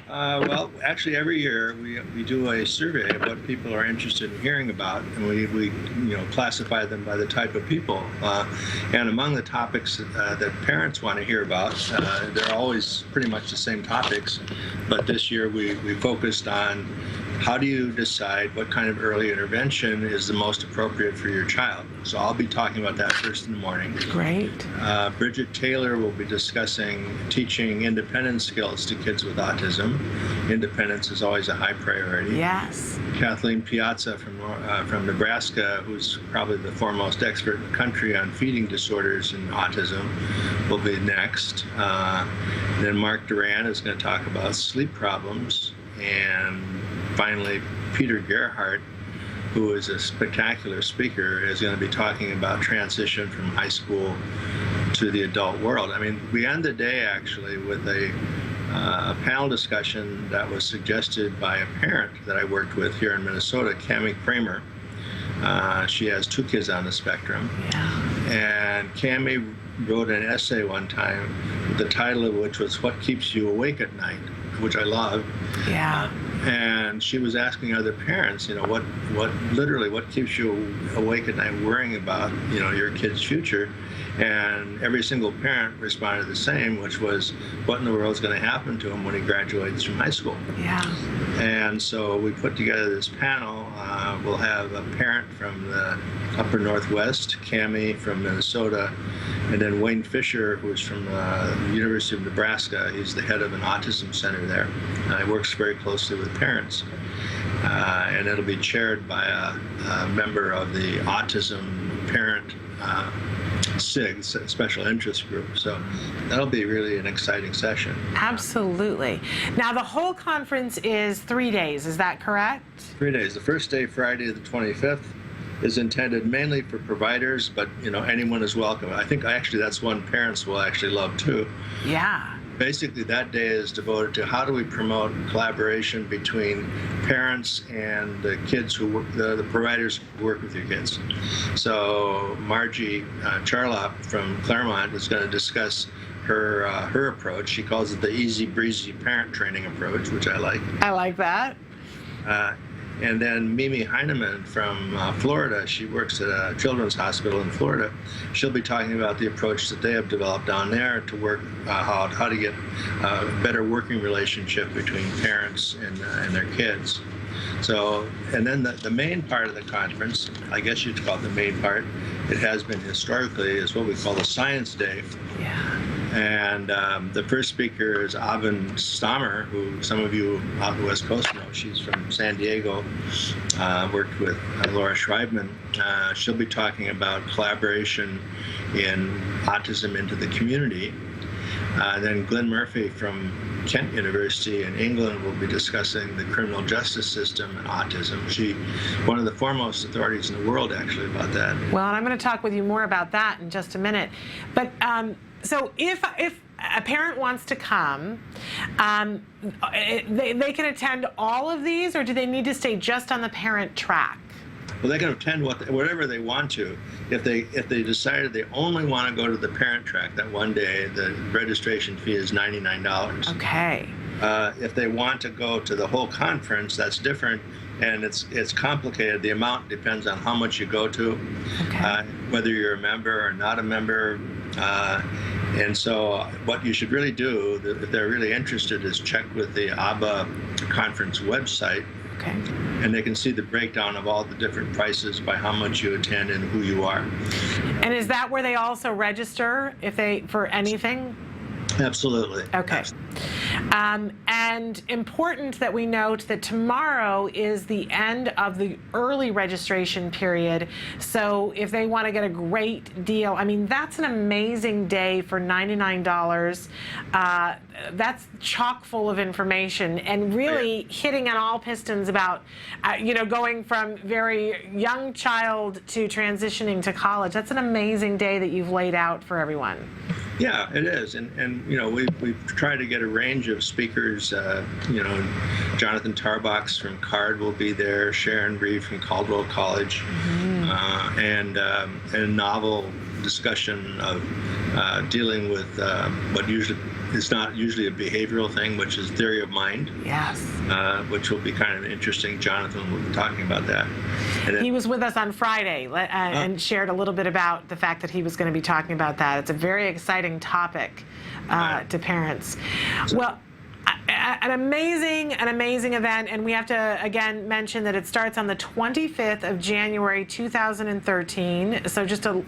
Well, actually, every year we do a survey of what people are interested in hearing about, and we classify them by the type of people. And among the topics that parents want to hear about, they're always pretty much the same topics. But this year we focused on how do you decide what kind of early intervention is the most appropriate for your child. So I'll be talking about that first in the morning. Great. Bridget Taylor will be discussing teaching independence skills to kids with autism. Independence is always a high priority. Yes. Kathleen Piazza from Nebraska, who's probably the foremost expert in the country on feeding disorders and autism, will be next. Then Mark Duran is going to talk about sleep problems. And finally, Peter Gerhardt, who is a spectacular speaker, is going to be talking about transition from high school to the adult world. I mean, we end the day actually with a panel discussion that was suggested by a parent that I worked with here in Minnesota, Cammie Kramer. She has 2 kids on the spectrum. Yeah. And Cammie wrote an essay one time, the title of which was "What Keeps You Awake at Night?" which I love. Yeah. And she was asking other parents, what keeps you awake at night worrying about, your kid's future? And every single parent responded the same, which was, what in the world is going to happen to him when he graduates from high school? Yeah. And so we put together this panel. We'll have a parent from the upper Northwest, Cammie from Minnesota, and then Wayne Fisher, who's from the University of Nebraska. He's the head of an autism center there. He works very closely with parents. And it'll be chaired by a member of the Autism Parent SIG, Special Interest Group. So that'll be really an exciting session. Absolutely. Now, the whole conference is 3 days, is that correct? 3 days. The first day, Friday the 25th, is intended mainly for providers, but anyone is welcome. I think that's one parents will actually love too. Yeah. Basically, that day is devoted to how do we promote collaboration between parents and the kids who work, the providers who work with your kids. So Margie Charlop from Claremont is going to discuss her approach. She calls it the easy breezy parent training approach, which I like. I like that. And then Mimi Heineman from Florida, she works at a children's hospital in Florida. She'll be talking about the approach that they have developed down there to work how to get a better working relationship between parents and their kids. So, and then the main part of the conference, I guess you'd call it the main part, it has been historically, is what we call the Science Day. Yeah. And the first speaker is Avon Stammer, who some of you out the West Coast know. She's from San Diego, worked with Laura Schreibman. She'll be talking about collaboration in autism into the community. Then Glenn Murphy from Kent University in England will be discussing the criminal justice system and autism. She's one of the foremost authorities in the world, actually, about that. Well, and I'm going to talk with you more about that in just a minute. But so if a parent wants to come, they can attend all of these, or do they need to stay just on the parent track? Well, they can attend whatever they want to. If they decided they only want to go to the parent track that one day, the registration fee is $99. Okay. If they want to go to the whole conference, that's different, and it's complicated. The amount depends on how much you go to, okay. Whether you're a member or not a member. And so what you should really do, if they're really interested, is check with the ABA conference website. Okay. and they can see the breakdown of all the different prices by how much you attend and who you are. And is that where they also register for anything? Absolutely. Okay. And important that we note that tomorrow is the end of the early registration period. So if they want to get a great deal, I mean, that's an amazing day for $99. That's chock full of information and really hitting on all pistons about, going from very young child to transitioning to college. That's an amazing day that you've laid out for everyone. Yeah, it is, and we've tried to get a range of speakers. Jonathan Tarbox from CARD will be there, Sharon Reed from Caldwell College, and a novel discussion of dealing with what usually is not usually a behavioral thing, which is theory of mind. Yes. Which will be kind of interesting. Jonathan will be talking about that. And then, he was with us on Friday and shared a little bit about the fact that he was going to be talking about that. It's a very exciting topic to parents. Well, an amazing event, and we have to again mention that it starts on the 25th of January 2013, so just a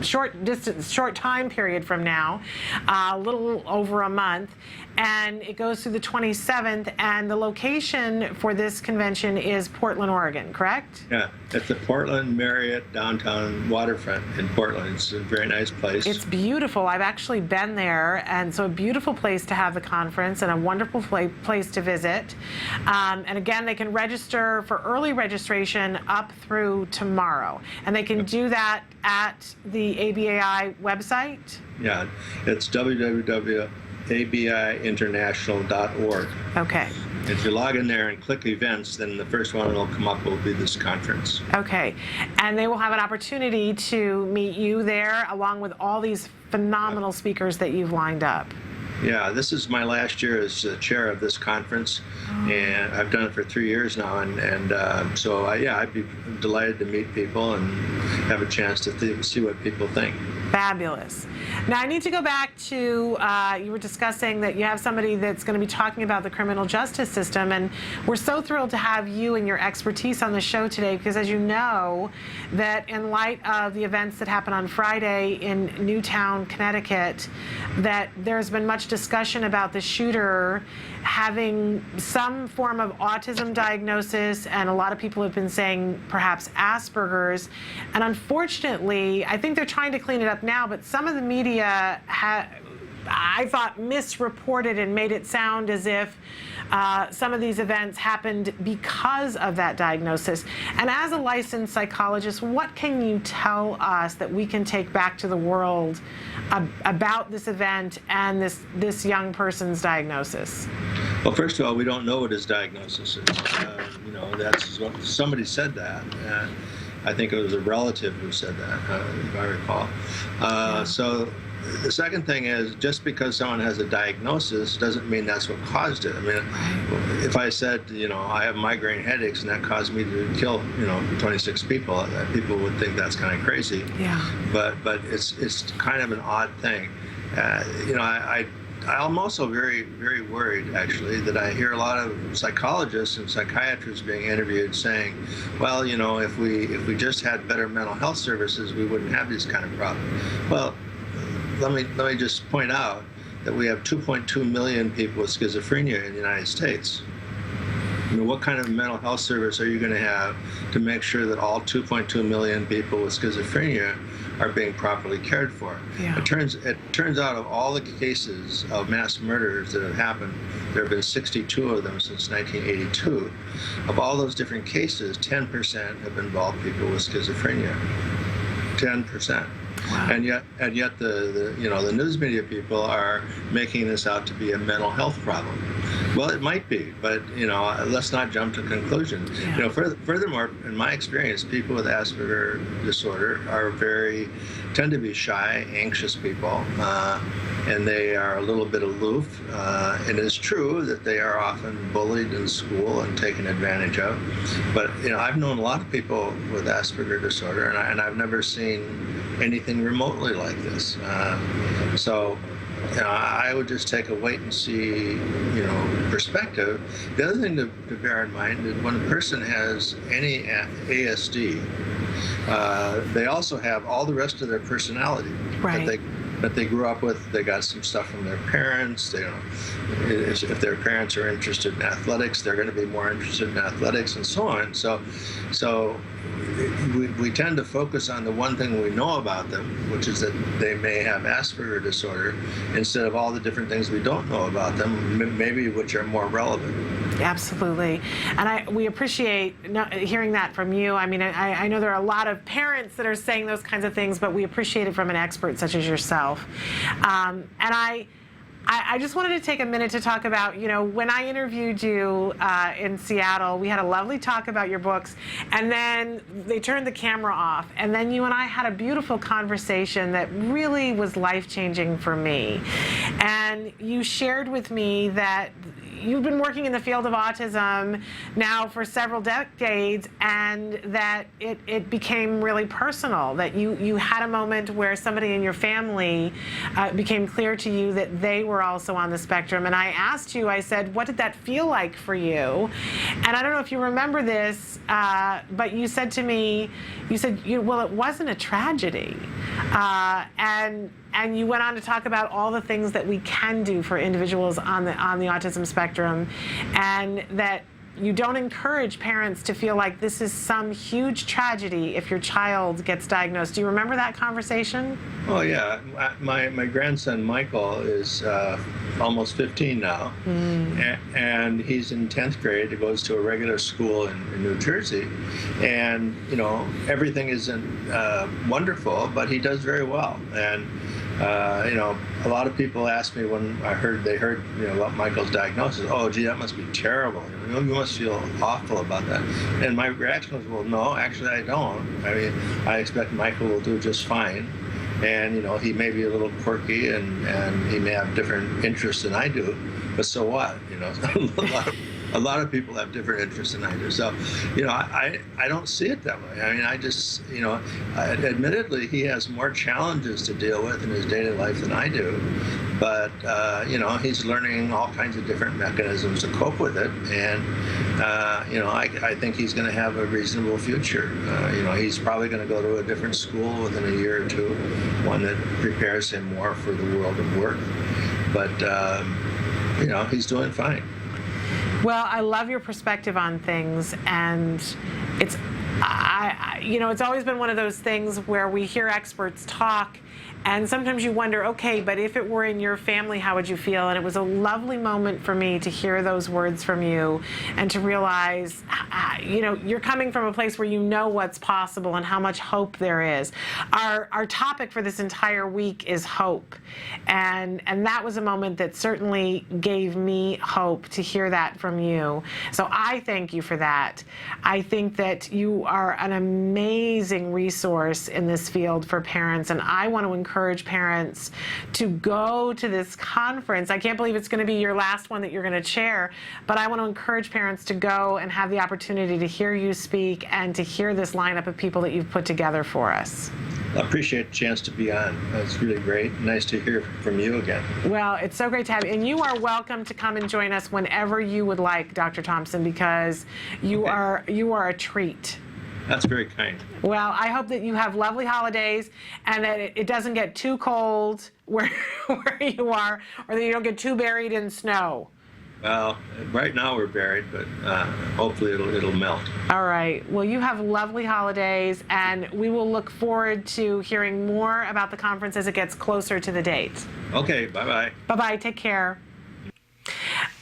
short time period from now, a little over a month, and it goes through the 27th, and the location for this convention is Portland, Oregon, correct? Yeah, it's the Portland Marriott downtown waterfront in Portland. It's a very nice place. It's beautiful. I've actually been there, and so a beautiful place to have the conference and a wonderful place to visit. And again, they can register for early registration up through tomorrow, and they can do that at the ABAI website. Yeah, it's www.abaiinternational.org. Okay. If you log in there and click events, then the first one that'll come up will be this conference. Okay. And they will have an opportunity to meet you there along with all these phenomenal speakers that you've lined up. Yeah, this is my last year as chair of this conference, and I've done it for 3 years now, so I'd be delighted to meet people and have a chance to see what people think. Fabulous. Now I need to go back to, you were discussing that you have somebody that's going to be talking about the criminal justice system, and we're so thrilled to have you and your expertise on the show today, because as you know, that in light of the events that happened on Friday in Newtown, Connecticut, that there's been much discussion about the shooter having some form of autism diagnosis, and a lot of people have been saying perhaps Asperger's. And unfortunately, I think they're trying to clean it up now, but some of the media I thought misreported and made it sound as if some of these events happened because of that diagnosis. And as a licensed psychologist, what can you tell us that we can take back to the world about this event and this young person's diagnosis? Well, first of all, we don't know what his diagnosis is. That's what somebody said that. I think it was a relative who said that, if I recall. So the second thing is, just because someone has a diagnosis doesn't mean that's what caused it. I mean, if I said, I have migraine headaches and that caused me to kill, 26 people, people would think that's kind of crazy. Yeah. But it's kind of an odd thing. I'm also very, very worried, actually, that I hear a lot of psychologists and psychiatrists being interviewed saying, well, if we just had better mental health services, we wouldn't have these kind of problems. Well, let me just point out that we have 2.2 million people with schizophrenia in the United States. What kind of mental health service are you going to have to make sure that all 2.2 million people with schizophrenia are being properly cared for? Yeah. It turns out of all the cases of mass murders that have happened, there have been 62 of them since 1982. Of all those different cases, 10% have involved people with schizophrenia. 10%. Wow. And yet the news media people are making this out to be a mental health problem. Well, it might be, but let's not jump to conclusions. Yeah. Furthermore, in my experience, people with Asperger disorder tend to be shy, anxious people, and they are a little bit aloof. It is true that they are often bullied in school and taken advantage of. But I've known a lot of people with Asperger disorder, and I've never seen anything remotely like this. So I would just take a wait and see, perspective. The other thing to bear in mind is when a person has any ASD, they also have all the rest of their personality that they grew up with. They got some stuff from their parents. If their parents are interested in athletics, they're going to be more interested in athletics, and so on. So we tend to focus on the one thing we know about them, which is that they may have Asperger disorder, instead of all the different things we don't know about them, maybe which are more relevant. Absolutely. And we appreciate hearing that from you. I mean, I know there are a lot of parents that are saying those kinds of things, but we appreciate it from an expert such as yourself. And I just wanted to take a minute to talk about, when I interviewed you in Seattle, we had a lovely talk about your books, and then they turned the camera off, and then you and I had a beautiful conversation that really was life-changing for me. And you shared with me that you've been working in the field of autism now for several decades, and that it became really personal, that you had a moment where somebody in your family became clear to you that they were also on the spectrum. And I asked you, I said, what did that feel like for you? And I don't know if you remember this, but you said to me, well, it wasn't a tragedy. And you went on to talk about all the things that we can do for individuals on the autism spectrum, and that you don't encourage parents to feel like this is some huge tragedy if your child gets diagnosed. Do you remember that conversation? Oh yeah, my grandson Michael is almost 15 now, and he's in 10th grade. He goes to a regular school in New Jersey, and everything isn't wonderful, but he does very well. And a lot of people asked me when they heard about Michael's diagnosis, oh gee, that must be terrible. You must feel awful about that. And my reaction was, well, no, actually I don't. I mean, I expect Michael will do just fine. And he may be a little quirky, and he may have different interests than I do, but so what? A lot of people have different interests than I do. So, I don't see it that way. I mean, I just, admittedly, he has more challenges to deal with in his daily life than I do. But, he's learning all kinds of different mechanisms to cope with it. And, I think he's going to have a reasonable future. He's probably going to go to a different school within a year or two, one that prepares him more for the world of work. But, he's doing fine. Well, I love your perspective on things, and it's always been one of those things where we hear experts talk, and sometimes you wonder, okay, but if it were in your family, how would you feel? And it was a lovely moment for me to hear those words from you, and to realize, you're coming from a place where you know what's possible and how much hope there is. Our topic for this entire week is hope, and that was a moment that certainly gave me hope to hear that from you. So I thank you for that. I think that you are an amazing resource in this field for parents, and I want to encourage parents to go to this conference. I can't believe it's going to be your last one that you're going to chair, but I want to encourage parents to go and have the opportunity to hear you speak and to hear this lineup of people that you've put together for us. I appreciate the chance to be on. It's really great. Nice to hear from you again. Well, it's so great to have you. And you are welcome to come and join us whenever you would like, Dr. Thompson, because you are a treat. That's very kind. Well, I hope that you have lovely holidays, and that it doesn't get too cold where you are, or that you don't get too buried in snow. Well, right now we're buried, but hopefully it'll melt. All right. Well, you have lovely holidays, and we will look forward to hearing more about the conference as it gets closer to the date. Okay. Bye-bye. Bye-bye. Take care.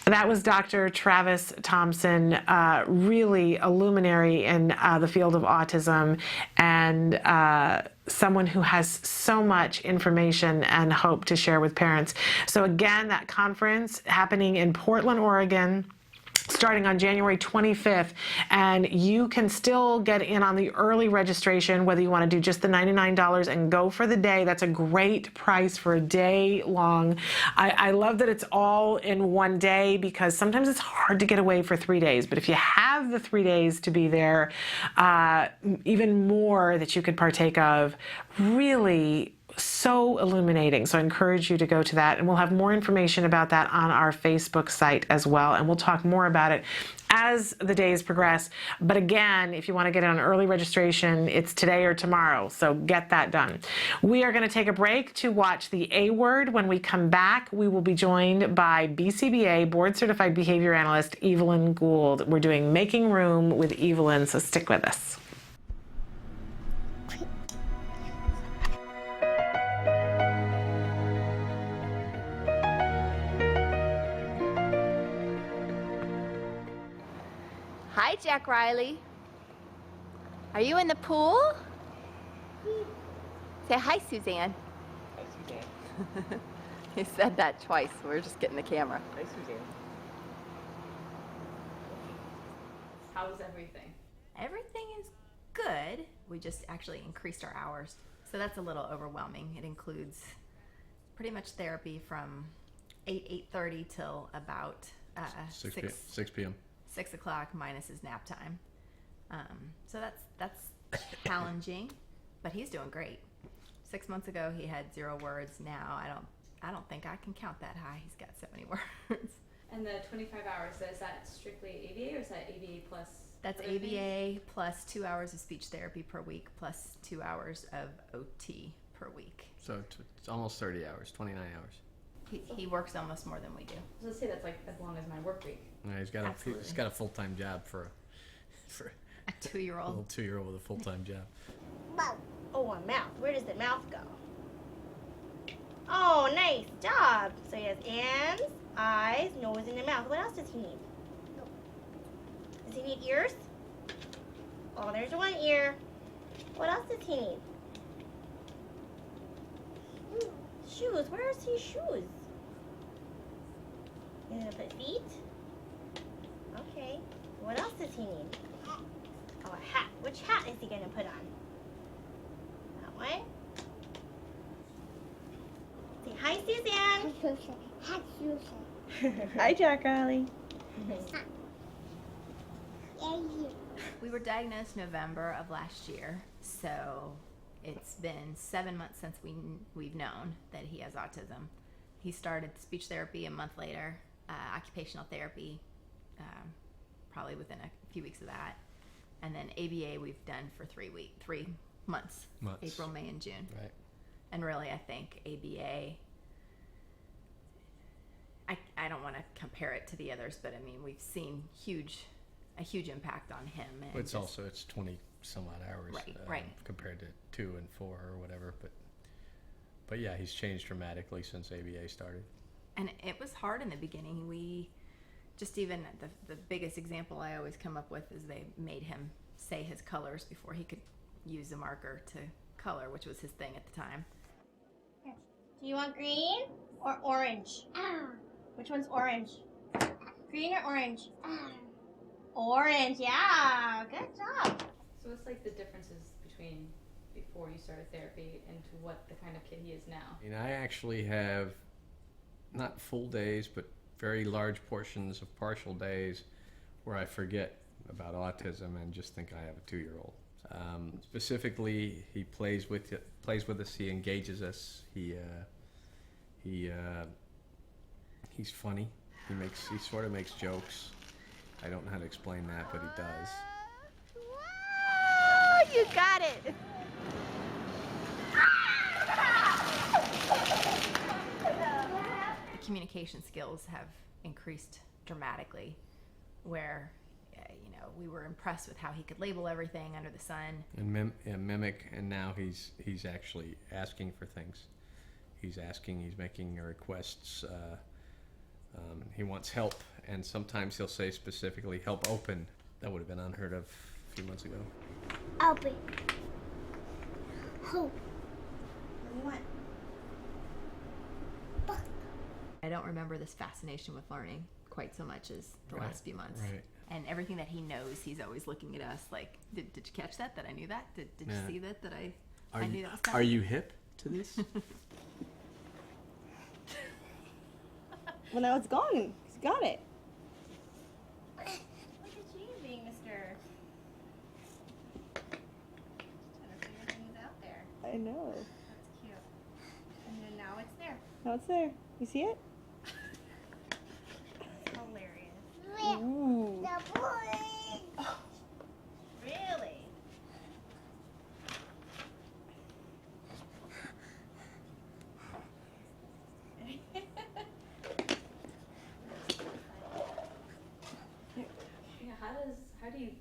That was Dr. Travis Thompson, really a luminary in the field of autism, and someone who has so much information and hope to share with parents. So again, that conference happening in Portland, Oregon, starting on January 25th, and you can still get in on the early registration, whether you want to do just the $99 and go for the day. That's a great price for a day long. I love that it's all in one day, because sometimes it's hard to get away for 3 days, but if you have the 3 days to be there, even more that you could partake of, really so illuminating. So I encourage you to go to that, and we'll have more information about that on our Facebook site as well, and we'll talk more about it as the days progress. But again, if you want to get on early registration, it's today or tomorrow, so get that done. We are going to take a break to watch the A Word. When we come back, we will be joined by BCBA Board Certified Behavior Analyst Evelyn Gould. We're doing Making Room with Evelyn, so stick with us. Hi, Jack Riley. Are you in the pool? Say hi, Suzanne. Hi, Suzanne. He said that twice. We're just getting the camera. Hi, Suzanne. How's everything? Everything is good. We just actually increased our hours. So that's a little overwhelming. It includes pretty much therapy from 8:30 till about 6 p.m. 6 o'clock minus his nap time. So that's challenging, but he's doing great. 6 months ago he had 0 words. Now I don't think I can count that high. He's got so many words. And the 25 hours, is that strictly ABA or is that ABA plus? That's ABA plus 2 hours of speech therapy per week plus 2 hours of OT per week. So it's almost 30 hours, 29 hours. He works almost more than we do. So let's say that's like as long as my work week. Yeah, he's got a full-time job for a 2-year-old. A little 2-year-old with a full-time job. Oh, a mouth. Where does the mouth go? Oh, nice job. So he has hands, eyes, nose, and a mouth. What else does he need? Does he need ears? Oh, there's one ear. What else does he need? Shoes. Where is his shoes? You're gonna put feet? Okay. What else does he need? Oh, a hat. Which hat is he gonna put on? That one? Say hi, Suzanne. Hi, Susan. Hi, Jack Riley. We were diagnosed November of last year, so it's been 7 months since we've known that he has autism. He started speech therapy a month later, occupational therapy probably within a few weeks of that, and then ABA we've done for 3 months, April, May, and June. Right. And really, I think ABA, I don't want to compare it to the others, but I mean, we've seen a huge impact on him. And It's 20 some odd hours, right. compared to 2 and 4 or whatever. But yeah, he's changed dramatically since ABA started. And it was hard in the beginning. We just even the biggest example I always come up with is they made him say his colors before he could use a marker to color, which was his thing at the time. Do you want green or orange? Which one's orange? Green or orange? Orange, yeah. Good job. So what's like the differences between before you started therapy and to what the kind of kid he is now? I actually have not full days, but very large portions of partial days where I forget about autism and just think I have a 2-year-old. Specifically, he plays with us. He engages us. He's funny. He sort of makes jokes. I don't know how to explain that, but he does. Oh, you got it. The communication skills have increased dramatically, where we were impressed with how he could label everything under the sun And mimic, and now he's actually asking for things. He's making requests. He wants help, and sometimes he'll say specifically, "Help open." That would have been unheard of a few months ago. Open. Hope. What? I don't remember this fascination with learning quite so much as the last few months. Right. And everything that he knows, he's always looking at us like, did you catch that I knew that? Did you see that I knew that was coming? Are you hip to this? Well, now it's gone. He's got it. Look at you being Mr. Trying to figure things out there. I know. That's cute. Now it's there. You see it? Hilarious. Ooh. Oh, really? Yeah, how do you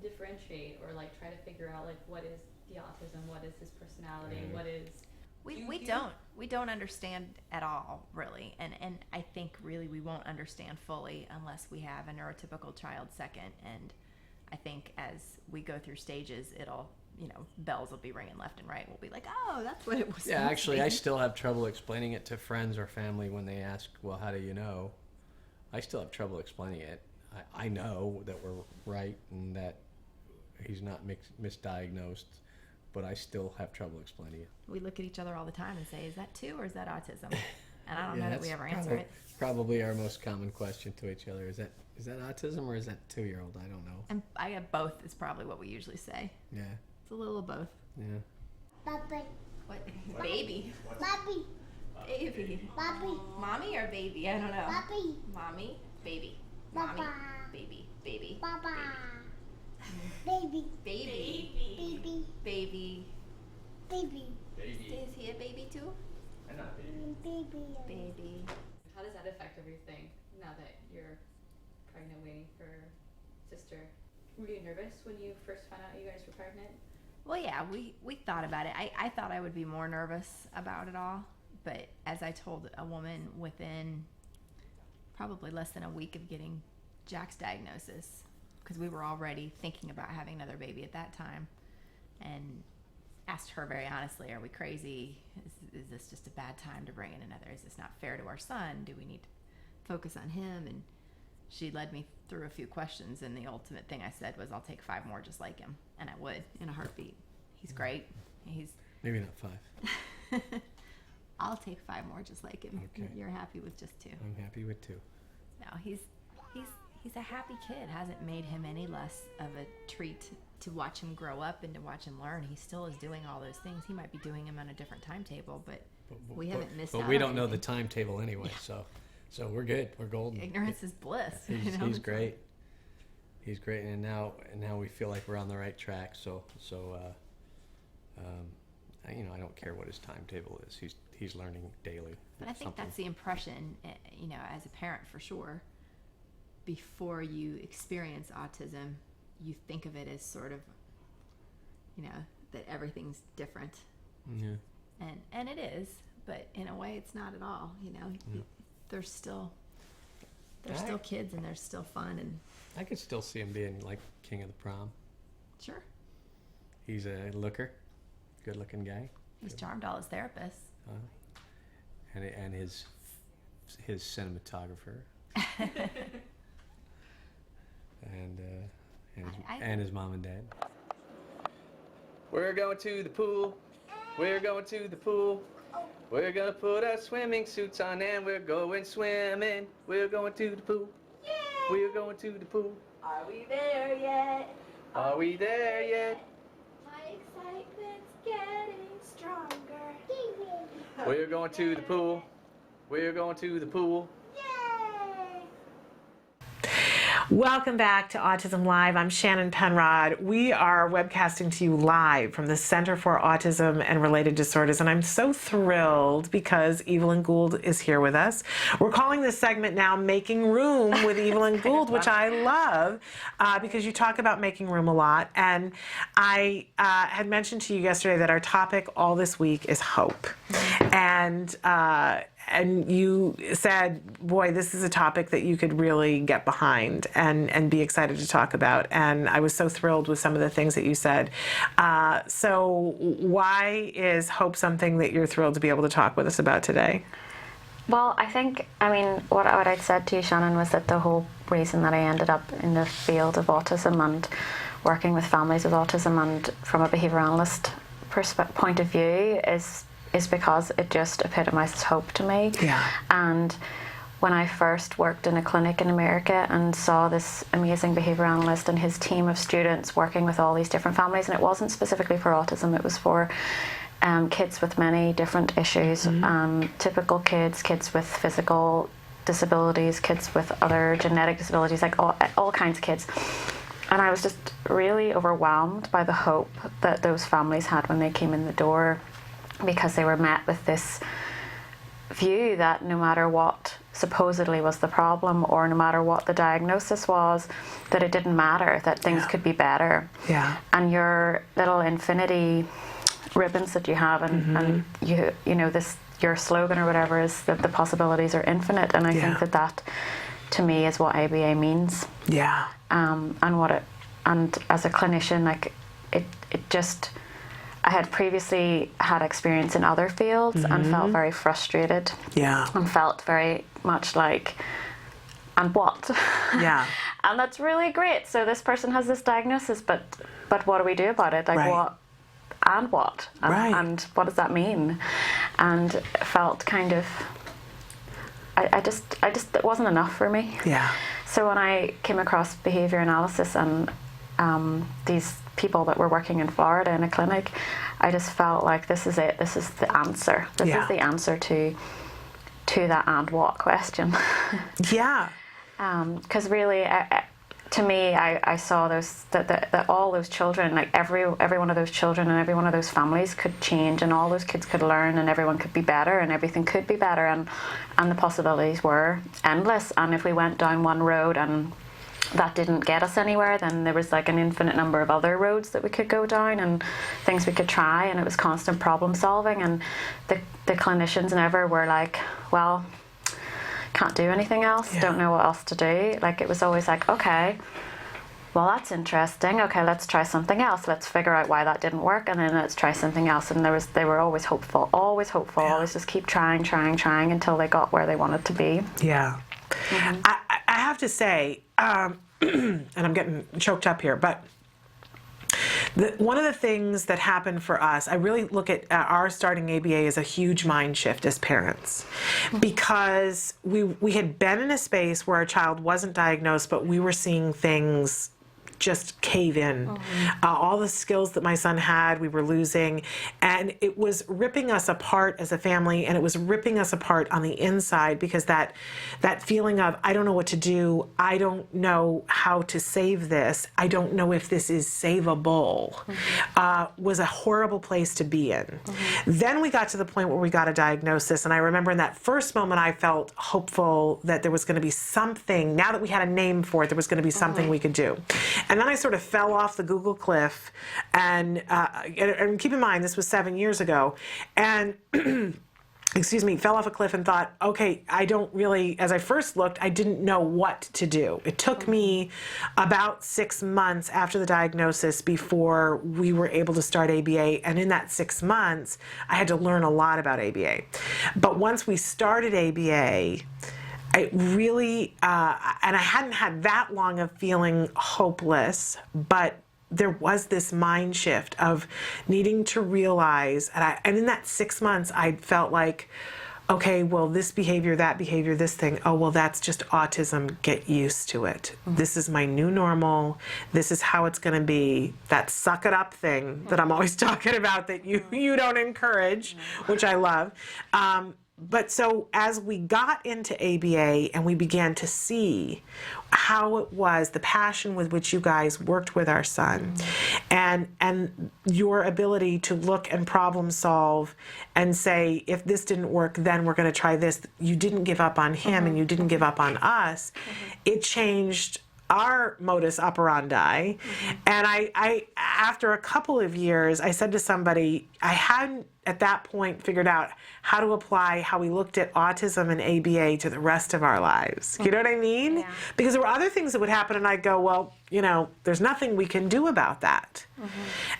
differentiate or like try to figure out like what is the autism, what is his personality, what is We don't understand at all, really, and I think really we won't understand fully unless we have a neurotypical child second. And I think as we go through stages, it'll, bells will be ringing left and right. We'll be like, oh, that's what it was. Yeah, actually, I still have trouble explaining it to friends or family when they ask, well, how do you know? I still have trouble explaining it. I know that we're right and that he's not misdiagnosed, but I still have trouble explaining it. We look at each other all the time and say, is that 2 or is that autism? And I don't know that we ever answer it. Probably our most common question to each other. Is that autism or is that 2-year-old? I don't know. And I have both is probably what we usually say. Yeah. It's a little of both. Yeah. Bobby. What? Baby. Bobby. Baby. Bobby. Mommy or baby? I don't know. Bobby. Mommy. Baby. Baba. Mommy. Baby. Baby. Baba. Baby. Baby. Baby. Baby. Baby. Is he a baby too? I'm not a baby. Baby. how does that affect everything now that you're pregnant, waiting for sister? Were you nervous when you first found out you guys were pregnant? Well, yeah, we thought about it. I thought I would be more nervous about it all, but as I told a woman within probably less than a week of getting Jack's diagnosis, because we were already thinking about having another baby at that time, and asked her very honestly, are we crazy? Is this just a bad time to bring in another? Is this not fair to our son? Do we need to focus on him? And she led me through a few questions, and the ultimate thing I said was, I'll take 5 more just like him. And I would, in a heartbeat. He's great. He's Maybe not 5. I'll take 5 more just like him. Okay. You're happy with just 2. I'm happy with 2. No, he's a happy kid. Hasn't made him any less of a treat to watch him grow up and to watch him learn. He still is doing all those things. He might be doing them on a different timetable, but we haven't missed out. But we don't on know the anything. timetable anyway, so we're good. We're golden. Ignorance is bliss. He's great. He's great, and now we feel like we're on the right track. I don't care what his timetable is. He's learning daily. But I think that's the impression, as a parent for sure. Before you experience autism, you think of it as sort of, that everything's different. Yeah. And it is, but in a way, it's not at all. They're still kids, and they're still fun, and I could still see him being like king of the prom. sure, He's a looker, good-looking guy. he's charmed all his therapists. And his cinematographer. and his mom and dad. We're going to the pool. We're going to the pool. We're gonna put our swimming suits on and we're going swimming. We're going to the pool. Yay! We're going to the pool. Are we there yet? Are we there yet? My excitement's getting stronger. We're going to the pool. We're going to the pool. Welcome back to Autism Live. I'm Shannon Penrod. We are webcasting to you live from the Center for Autism and Related Disorders, and I'm so thrilled because Evelyn Gould is here with us. We're calling this segment now Making Room with Evelyn Gould, which I love because you talk about making room a lot. And I had mentioned to you yesterday that our topic all this week is hope. And you said, boy, this is a topic that you could really get behind and be excited to talk about. And I was so thrilled with some of the things that you said. So why is hope something that you're thrilled to be able to talk with us about today? Well, what I'd said to you, Shannon, was that the whole reason that I ended up in the field of autism and working with families with autism and from a behaviour analyst point of view is because it just epitomizes hope to me. Yeah. And when I first worked in a clinic in America and saw this amazing behaviour analyst and his team of students working with all these different families, and it wasn't specifically for autism, it was for kids with many different issues, typical kids with physical disabilities, kids with other genetic disabilities, like all kinds of kids. And I was just really overwhelmed by the hope that those families had when they came in the door, because they were met with this view that no matter what supposedly was the problem, or no matter what the diagnosis was, that it didn't matter, that things could be better. Yeah. And your little infinity ribbons that you have, and you know, this, your slogan or whatever is that the possibilities are infinite, and I think that to me is what ABA means. Yeah. And what it, and as a clinician, like it just, I had previously had experience in other fields and felt very frustrated. Yeah. And felt very much like, and what? Yeah. And that's really great. So this person has this diagnosis, but what do we do about it? Like what? And what? And what does that mean? And felt kind of, I just, it wasn't enough for me. Yeah. So when I came across behavior analysis and these people that were working in Florida in a clinic, I just felt like this is it. This is the answer. This is the answer to that and what question. Yeah. Because really, to me, I saw those that all those children, like every one of those children and every one of those families could change, and all those kids could learn, and everyone could be better, and everything could be better, and the possibilities were endless. And if we went down one road and that didn't get us anywhere, then there was like an infinite number of other roads that we could go down and things we could try, and it was constant problem solving. And the clinicians never were like, well, can't do anything else, don't know what else to do. Like it was always like, okay, well that's interesting, okay, let's try something else, let's figure out why that didn't work, and then let's try something else. And they were always hopeful, always just keep trying until they got where they wanted to be. Yeah. I have to say, and I'm getting choked up here, but one of the things that happened for us, I really look at our starting ABA as a huge mind shift as parents, because we had been in a space where our child wasn't diagnosed, but we were seeing things just cave in. All the skills that my son had, we were losing, and it was ripping us apart as a family, and it was ripping us apart on the inside, because that feeling of, I don't know what to do, I don't know how to save this, I don't know if this is savable, was a horrible place to be in. Then we got to the point where we got a diagnosis, and I remember in that first moment I felt hopeful that there was going to be something, now that we had a name for it, there was going to be something we could do. And then I sort of fell off the Google cliff, and keep in mind, this was 7 years ago, and excuse me, fell off a cliff and thought, okay, I don't really, as I first looked, I didn't know what to do. It took me about 6 months after the diagnosis before we were able to start ABA, and in that 6 months, I had to learn a lot about ABA. But once we started ABA, I really, and I hadn't had that long of feeling hopeless, but there was this mind shift of needing to realize, and in that 6 months, I felt like, okay, well, this behavior, that behavior, this thing, oh, well, that's just autism, get used to it. This is my new normal, this is how it's gonna be. That suck it up thing that I'm always talking about that you don't encourage, which I love. But so as we got into ABA and we began to see how it was, the passion with which you guys worked with our son, and your ability to look and problem solve and say, if this didn't work, then we're going to try this. You didn't give up on him and you didn't give up on us. It changed our modus operandi. And I after a couple of years, I said to somebody, I hadn't at that point figured out how to apply how we looked at autism and ABA to the rest of our lives. You know what I mean? Yeah. Because there were other things that would happen and I'd go, well, you know, there's nothing we can do about that.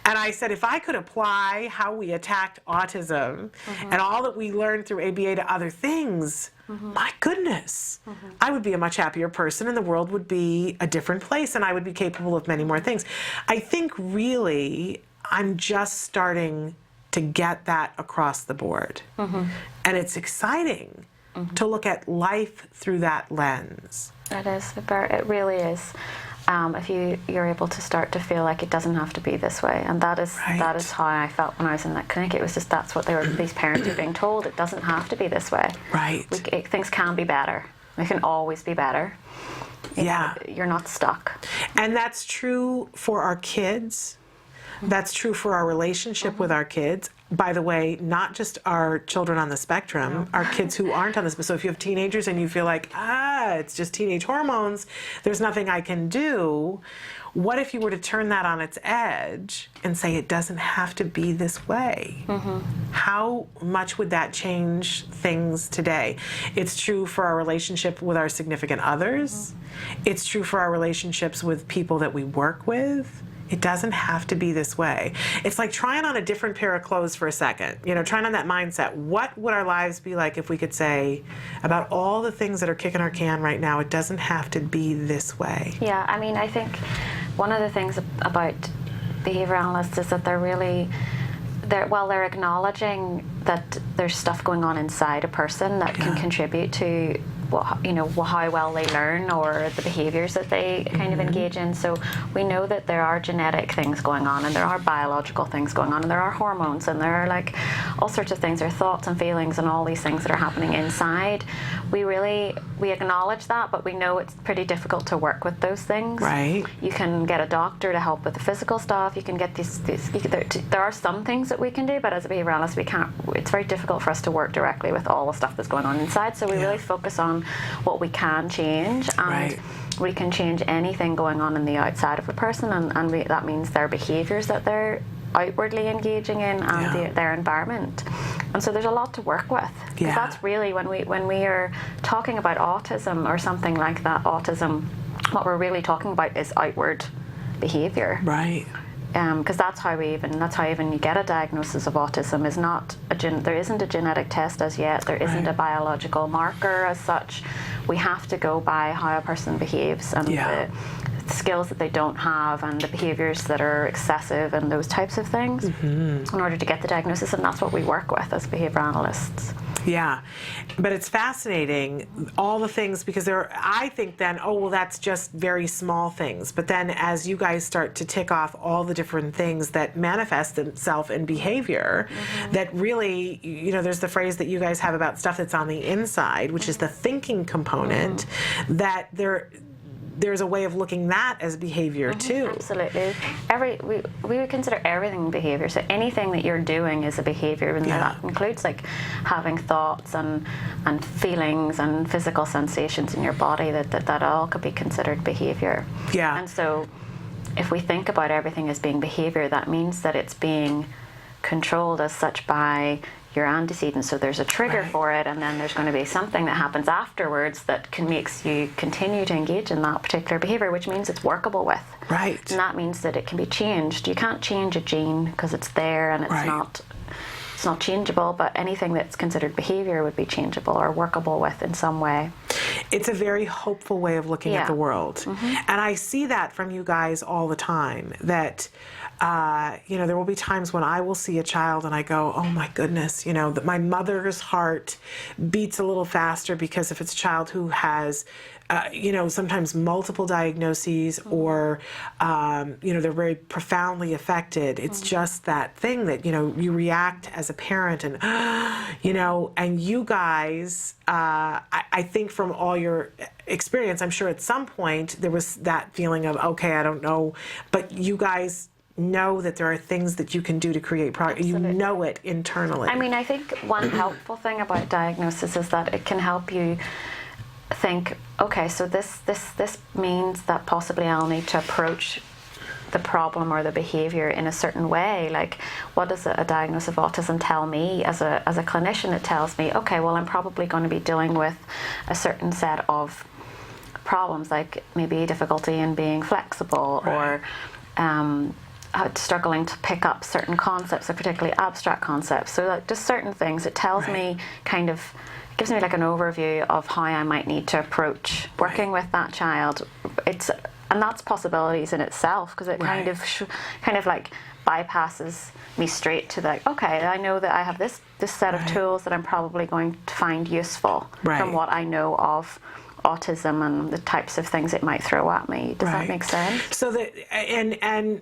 And I said, if I could apply how we attacked autism and all that we learned through ABA to other things, my goodness, I would be a much happier person and the world would be a different place and I would be capable of many more things. I think really I'm just starting to get that across the board. And it's exciting to look at life through that lens. It is, it really is. if you're able to start to feel like it doesn't have to be this way. And that is how I felt when I was in that clinic. It was just that's what these parents were being told. It doesn't have to be this way. Right. Things can be better. They can always be better. You're not stuck. And that's true for our kids. That's true for our relationship with our kids. By the way, not just our children on the spectrum, our kids who aren't on this. So if you have teenagers and you feel like, it's just teenage hormones, there's nothing I can do. What if you were to turn that on its edge and say it doesn't have to be this way? How much would that change things today? It's true for our relationship with our significant others. It's true for our relationships with people that we work with. It doesn't have to be this way. It's like trying on a different pair of clothes for a second. Trying on that mindset. What would our lives be like if we could say about all the things that are kicking our can right now, it doesn't have to be this way? Yeah, I mean, I think one of the things about behavior analysts is that they're acknowledging that there's stuff going on inside a person that can contribute to how well they learn or the behaviors that they kind of engage in. So we know that there are genetic things going on, and there are biological things going on, and there are hormones, and there are like all sorts of things, there are thoughts and feelings and all these things that are happening inside. We acknowledge that, but we know it's pretty difficult to work with those things. Right. You can get a doctor to help with the physical stuff. You can get there are some things that we can do, but as a behavior analyst, we can't. It's very difficult for us to work directly with all the stuff that's going on inside. So we really focus on what we can change, and we can change anything going on in the outside of a person, and that means their behaviors that they're outwardly engaging in and their environment. And so there's a lot to work with. Because that's really when we are talking about autism or something like that, autism, what we're really talking about is outward behavior. Right. Because that's how even you get a diagnosis of autism. Is not there isn't a genetic test as yet. There isn't a biological marker as such. We have to go by how a person behaves and the skills that they don't have and the behaviors that are excessive and those types of things in order to get the diagnosis. And that's what we work with as behavior analysts. Yeah, but it's fascinating, all the things, because I think then, that's just very small things. But then as you guys start to tick off all the different things that manifest themselves in behavior, that really, there's the phrase that you guys have about stuff that's on the inside, which is the thinking component, that there's a way of looking that as behavior too. Absolutely. We would consider everything behavior. So anything that you're doing is a behavior, and that includes like having thoughts and feelings and physical sensations in your body. That all could be considered behavior. Yeah. And so if we think about everything as being behavior, that means that it's being controlled as such by your antecedents. So there's a trigger for it, and then there's going to be something that happens afterwards that makes you continue to engage in that particular behavior, which means it's workable with. Right. And that means that it can be changed. You can't change a gene because it's there and it's not changeable, but anything that's considered behavior would be changeable or workable with in some way. It's a very hopeful way of looking at the world. And I see that from you guys all the time, that there will be times when I will see a child and I go, oh my goodness, that my mother's heart beats a little faster, because if it's a child who has sometimes multiple diagnoses or, they're very profoundly affected. It's just that thing that, you react as a parent and, and you guys, I think from all your experience, I'm sure at some point there was that feeling of, okay, I don't know, but you guys know that there are things that you can do to create progress. You know it internally. I mean, I think one helpful thing about diagnosis is that it can help you think, okay, so this means that possibly I'll need to approach the problem or the behavior in a certain way. Like, what does a diagnosis of autism tell me as a clinician? It tells me, okay, well, I'm probably going to be dealing with a certain set of problems, like maybe difficulty in being flexible or struggling to pick up certain concepts, or particularly abstract concepts. So like just certain things, it tells me gives me like an overview of how I might need to approach working with that child. And that's possibilities in itself, because it kind of like bypasses me straight to like, okay, I know that I have this set of tools that I'm probably going to find useful from what I know of autism and the types of things it might throw at me. Does that make sense? So that, and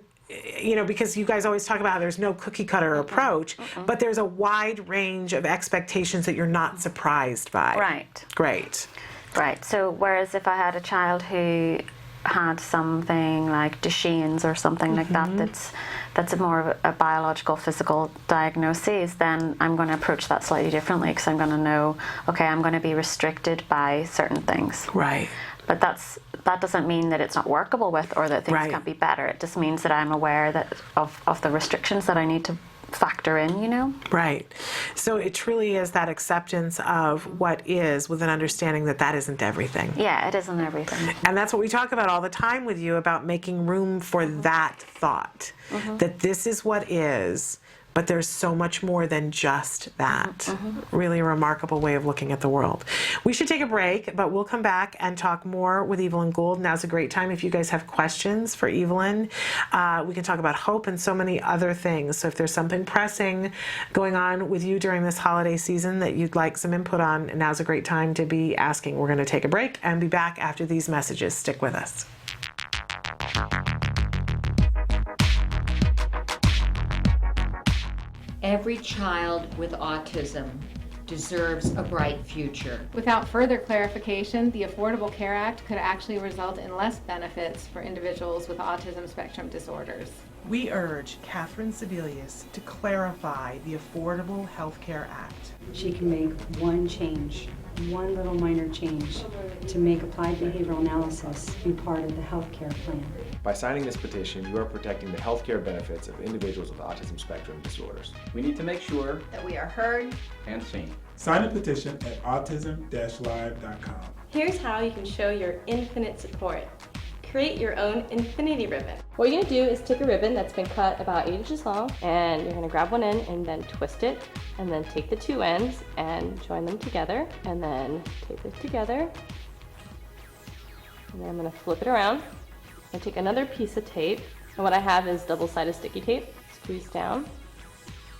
you know, because you guys always talk about how there's no cookie cutter approach, but there's a wide range of expectations that you're not surprised by. Right. Great. Right. So whereas if I had a child who had something like Duchenne's or something like that, that's a more of a biological, physical diagnosis, then I'm going to approach that slightly differently, because I'm going to know, okay, I'm going to be restricted by certain things. Right. But that doesn't mean that it's not workable with, or that things can't be better. It just means that I'm aware that of the restrictions that I need to factor in, you know? Right. So it truly is that acceptance of what is, with an understanding that that isn't everything. Yeah, it isn't everything. And that's what we talk about all the time with you, about making room for that thought, that this is what is, but there's so much more than just that. Really a remarkable way of looking at the world. We should take a break, but we'll come back and talk more with Evelyn Gould. Now's a great time if you guys have questions for Evelyn. We can talk about hope and so many other things. So if there's something pressing going on with you during this holiday season that you'd like some input on, now's a great time to be asking. We're going to take a break and be back after these messages. Stick with us. Every child with autism deserves a bright future. Without further clarification, the Affordable Care Act could actually result in less benefits for individuals with autism spectrum disorders. We urge Catherine Sebelius to clarify the Affordable Health Care Act. She can make one change, one little minor change, to make applied behavioral analysis be part of the health care plan. By signing this petition, you are protecting the healthcare benefits of individuals with autism spectrum disorders. We need to make sure that we are heard and seen. Sign the petition at autism-live.com. Here's how you can show your infinite support. Create your own infinity ribbon. What you're gonna do is take a ribbon that's been cut about 8 inches long, and you're gonna grab one end and then twist it, and then take the two ends and join them together, and then tape it together. And then I'm gonna flip it around and take another piece of tape. And what I have is double-sided sticky tape. Squeeze down.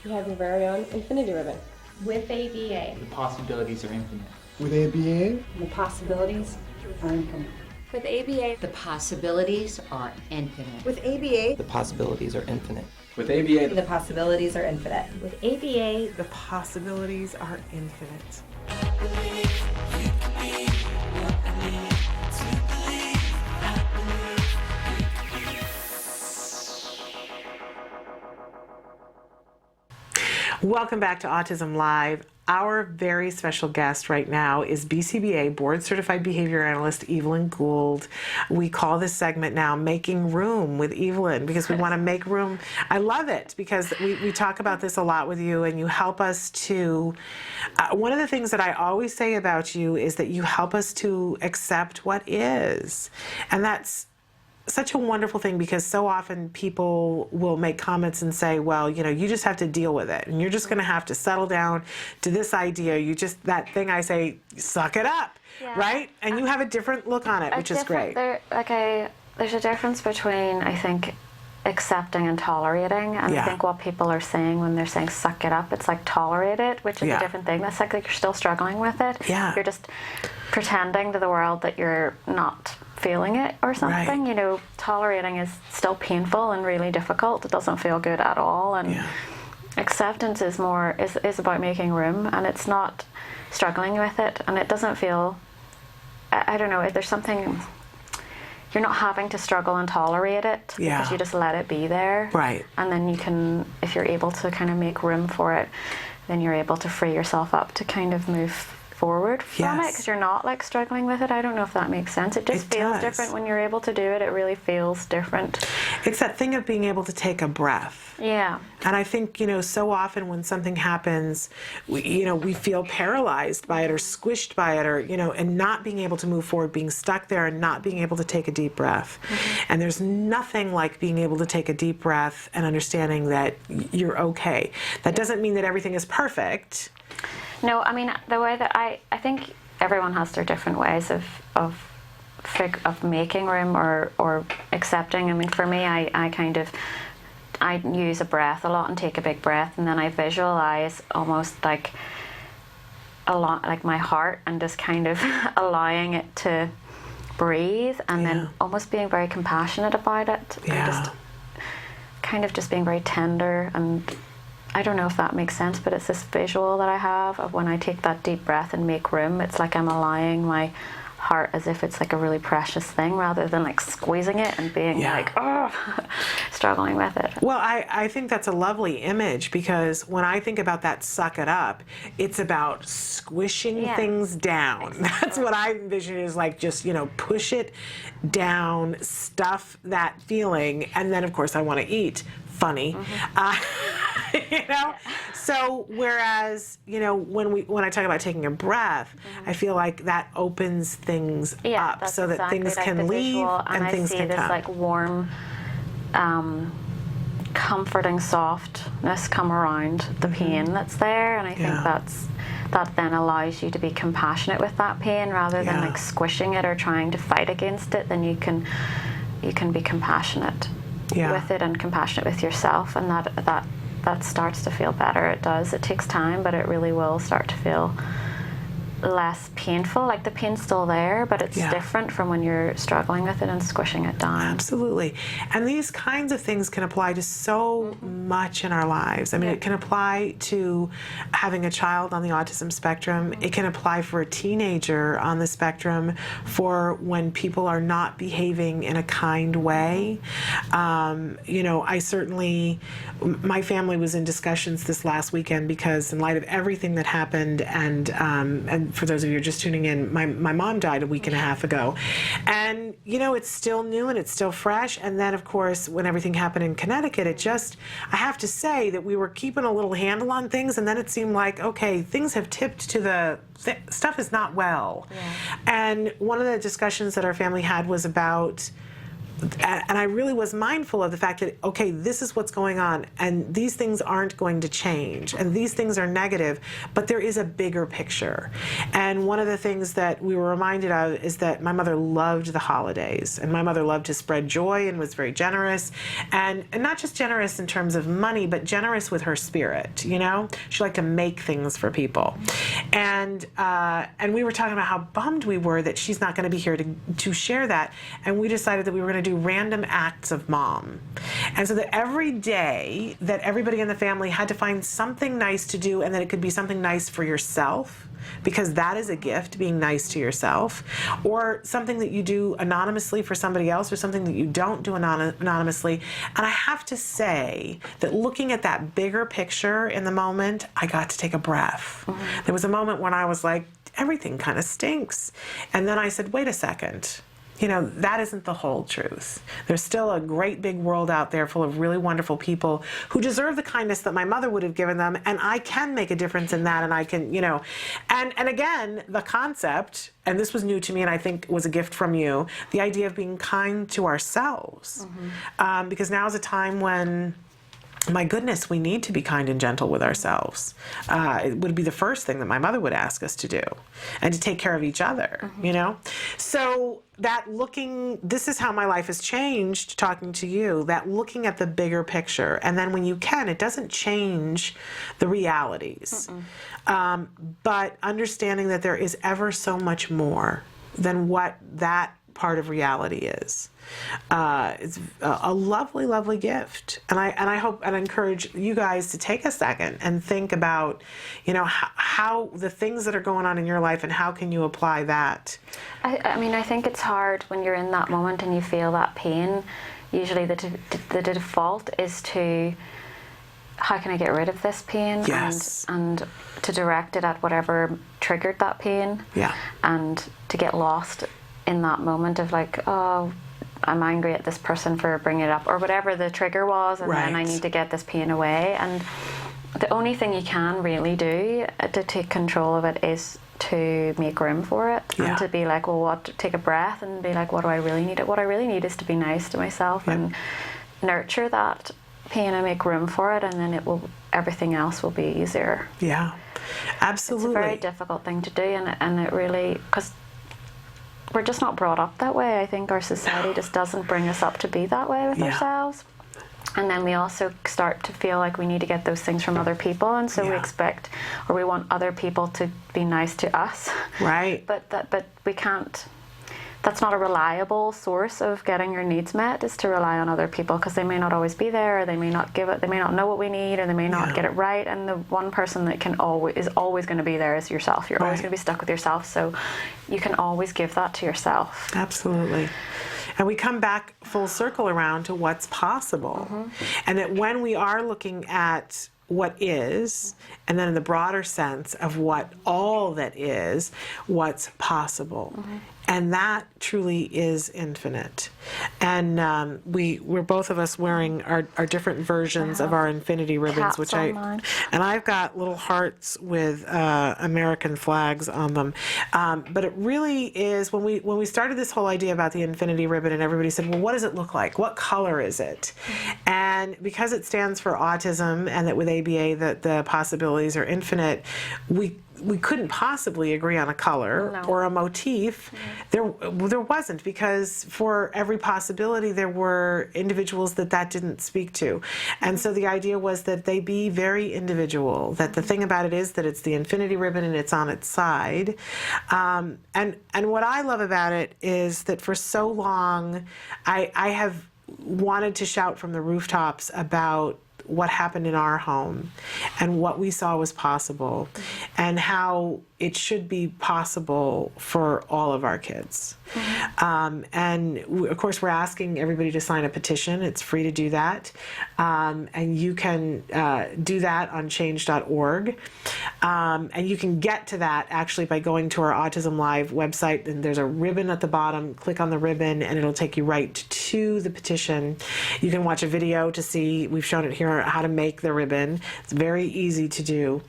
You have your very own infinity ribbon. With ABA, The possibilities are infinite. With ABA, the possibilities are infinite. With ABA, the possibilities are infinite. With ABA, The possibilities are infinite. With ABA, the possibilities are infinite. With ABA, the possibilities are infinite. Welcome back to Autism Live. Our very special guest right now is BCBA Board Certified Behavior Analyst Evelyn Gould. We call this segment now Making Room with Evelyn, because we want to make room. I love it because we talk about this a lot with you, and you help us to, one of the things that I always say about you is that you help us to accept what is. And that's such a wonderful thing, because so often people will make comments and say, well, you know, you just have to deal with it, and you're just going to have to settle down to this idea. You just, that thing I say, suck it up, right? And you have a different look on it, which is great. There's a difference between, I think, accepting and tolerating, and I think what people are saying when they're saying suck it up, it's like tolerate it, which is a different thing. That's like you're still struggling with it. You're just pretending to the world that you're not feeling it or something. You know, tolerating is still painful and really difficult. It doesn't feel good at all, and acceptance is more is about making room, and it's not struggling with it, and it doesn't feel, I don't know, there's something, you're not having to struggle and tolerate it, because you just let it be there. And then you can, if you're able to kind of make room for it, then you're able to free yourself up to kind of move forward from it, because you're not like struggling with it. I don't know if that makes sense. It just feels different when you're able to do it. It really feels different. It's that thing of being able to take a breath. And I think, you know, so often when something happens, we feel paralyzed by it or squished by it, or, you know, and not being able to move forward, being stuck there and not being able to take a deep breath. And there's nothing like being able to take a deep breath and understanding that you're okay. That doesn't mean that everything is perfect. No, I mean, the way that I think everyone has their different ways of making room or accepting. I mean, for me, I use a breath a lot and take a big breath, and then I visualize almost like like my heart, and just kind of allowing it to breathe, and then almost being very compassionate about it, and just kind of just being very tender. And I don't know if that makes sense, but it's this visual that I have of when I take that deep breath and make room. It's like I'm allowing my heart as if it's like a really precious thing, rather than like squeezing it and being like, oh, struggling with it. Well, I think that's a lovely image, because when I think about that suck it up, it's about squishing things down. Exactly. That's what I envision, is like just, you know, push it down, stuff that feeling, and then of course I want to eat. Funny. You know? So whereas, you know, when I talk about taking a breath, I feel like that opens things up so that things like can leave and things can come. I see this like warm, comforting softness come around the pain that's there, and I think that then allows you to be compassionate with that pain, rather than like squishing it or trying to fight against it. Then you can be compassionate with it, and compassionate with yourself, and that starts to feel better. It does. It takes time, but it really will start to feel less painful. Like the pain's still there, but it's different from when you're struggling with it and squishing it down. Absolutely. And these kinds of things can apply to so much in our lives. I mean, it can apply to having a child on the autism spectrum. It can apply for a teenager on the spectrum, for when people are not behaving in a kind way. You know, my family was in discussions this last weekend, because in light of everything that happened, and for those of you who are just tuning in, my mom died a week and a half ago. And, you know, it's still new and it's still fresh. And then, of course, when everything happened in Connecticut, I have to say that we were keeping a little handle on things, and then it seemed like, okay, things have tipped to stuff is not well. And one of the discussions that our family had was about, and I really was mindful of the fact that, okay, this is what's going on, and these things aren't going to change, and these things are negative, but there is a bigger picture. And one of the things that we were reminded of is that my mother loved the holidays, and my mother loved to spread joy and was very generous, and not just generous in terms of money, but generous with her spirit, you know? She liked to make things for people. And we were talking about how bummed we were that she's not going to be here to share that, and we decided that we were going to do random acts of mom. And so that every day that everybody in the family had to find something nice to do, and that it could be something nice for yourself, because that is a gift, being nice to yourself, or something that you do anonymously for somebody else, or something that you don't do anonymously. And I have to say that looking at that bigger picture in the moment, I got to take a breath. There was a moment when I was like, everything kind of stinks. And then I said, wait a second. You know, that isn't the whole truth. There's still a great big world out there full of really wonderful people who deserve the kindness that my mother would have given them, and I can make a difference in that, and I can, you know. And again, the concept, and this was new to me and I think was a gift from you, the idea of being kind to ourselves. Because now is a time when, my goodness, we need to be kind and gentle with ourselves. It would be the first thing that my mother would ask us to do, and to take care of each other, you know? So this is how my life has changed talking to you, that looking at the bigger picture. And then when you can, it doesn't change the realities. But understanding that there is ever so much more than what that part of reality is. It's a lovely, lovely gift, and I hope and encourage you guys to take a second and think about, you know, how the things that are going on in your life, and how can you apply that. I mean, I think it's hard when you're in that moment and you feel that pain. Usually, the default is to, how can I get rid of this pain? Yes. And to direct it at whatever triggered that pain. Yeah. And to get lost in that moment of like, oh, I'm angry at this person for bringing it up, or whatever the trigger was, and then I need to get this pain away. And the only thing you can really do to take control of it is to make room for it, and to be like, well, take a breath and be like, what do I really need? What I really need is to be nice to myself and nurture that pain and make room for it, and then everything else will be easier. Yeah, absolutely. It's a very difficult thing to do, and it really, because we're just not brought up that way. I think our society just doesn't bring us up to be that way with ourselves. And then we also start to feel like we need to get those things from other people, and so we expect, or we want other people to be nice to us. Right. But we can't. That's not a reliable source of getting your needs met, is to rely on other people, because they may not always be there, or they may not give it, they may not know what we need, or they may not get it right. And the one person that is always going to be there is yourself. You're always going to be stuck with yourself, so you can always give that to yourself. Absolutely. And we come back full circle around to what's possible. And that when we are looking at what is, and then in the broader sense of what all that is, what's possible. And that truly is infinite. And we're both of us wearing our different versions of our infinity ribbons, which and I've got little hearts with American flags on them. But it really is, when we started this whole idea about the infinity ribbon, and everybody said, well, what does it look like? What color is it? And because it stands for autism, and that with ABA that the possibilities are infinite, we couldn't possibly agree on a color or a motif. There wasn't, because for every possibility there were individuals that didn't speak to. And so the idea was that they be very individual, that the thing about it is that it's the infinity ribbon and it's on its side. And what I love about it is that for so long I have wanted to shout from the rooftops about what happened in our home and what we saw was possible, and how it should be possible for all of our kids. And of course, we're asking everybody to sign a petition. It's free to do that. And you can do that on change.org. And you can get to that actually by going to our Autism Live website, and there's a ribbon at the bottom. Click on the ribbon and it'll take you right to the petition. You can watch a video to see, we've shown it here, how to make the ribbon. It's very easy to do.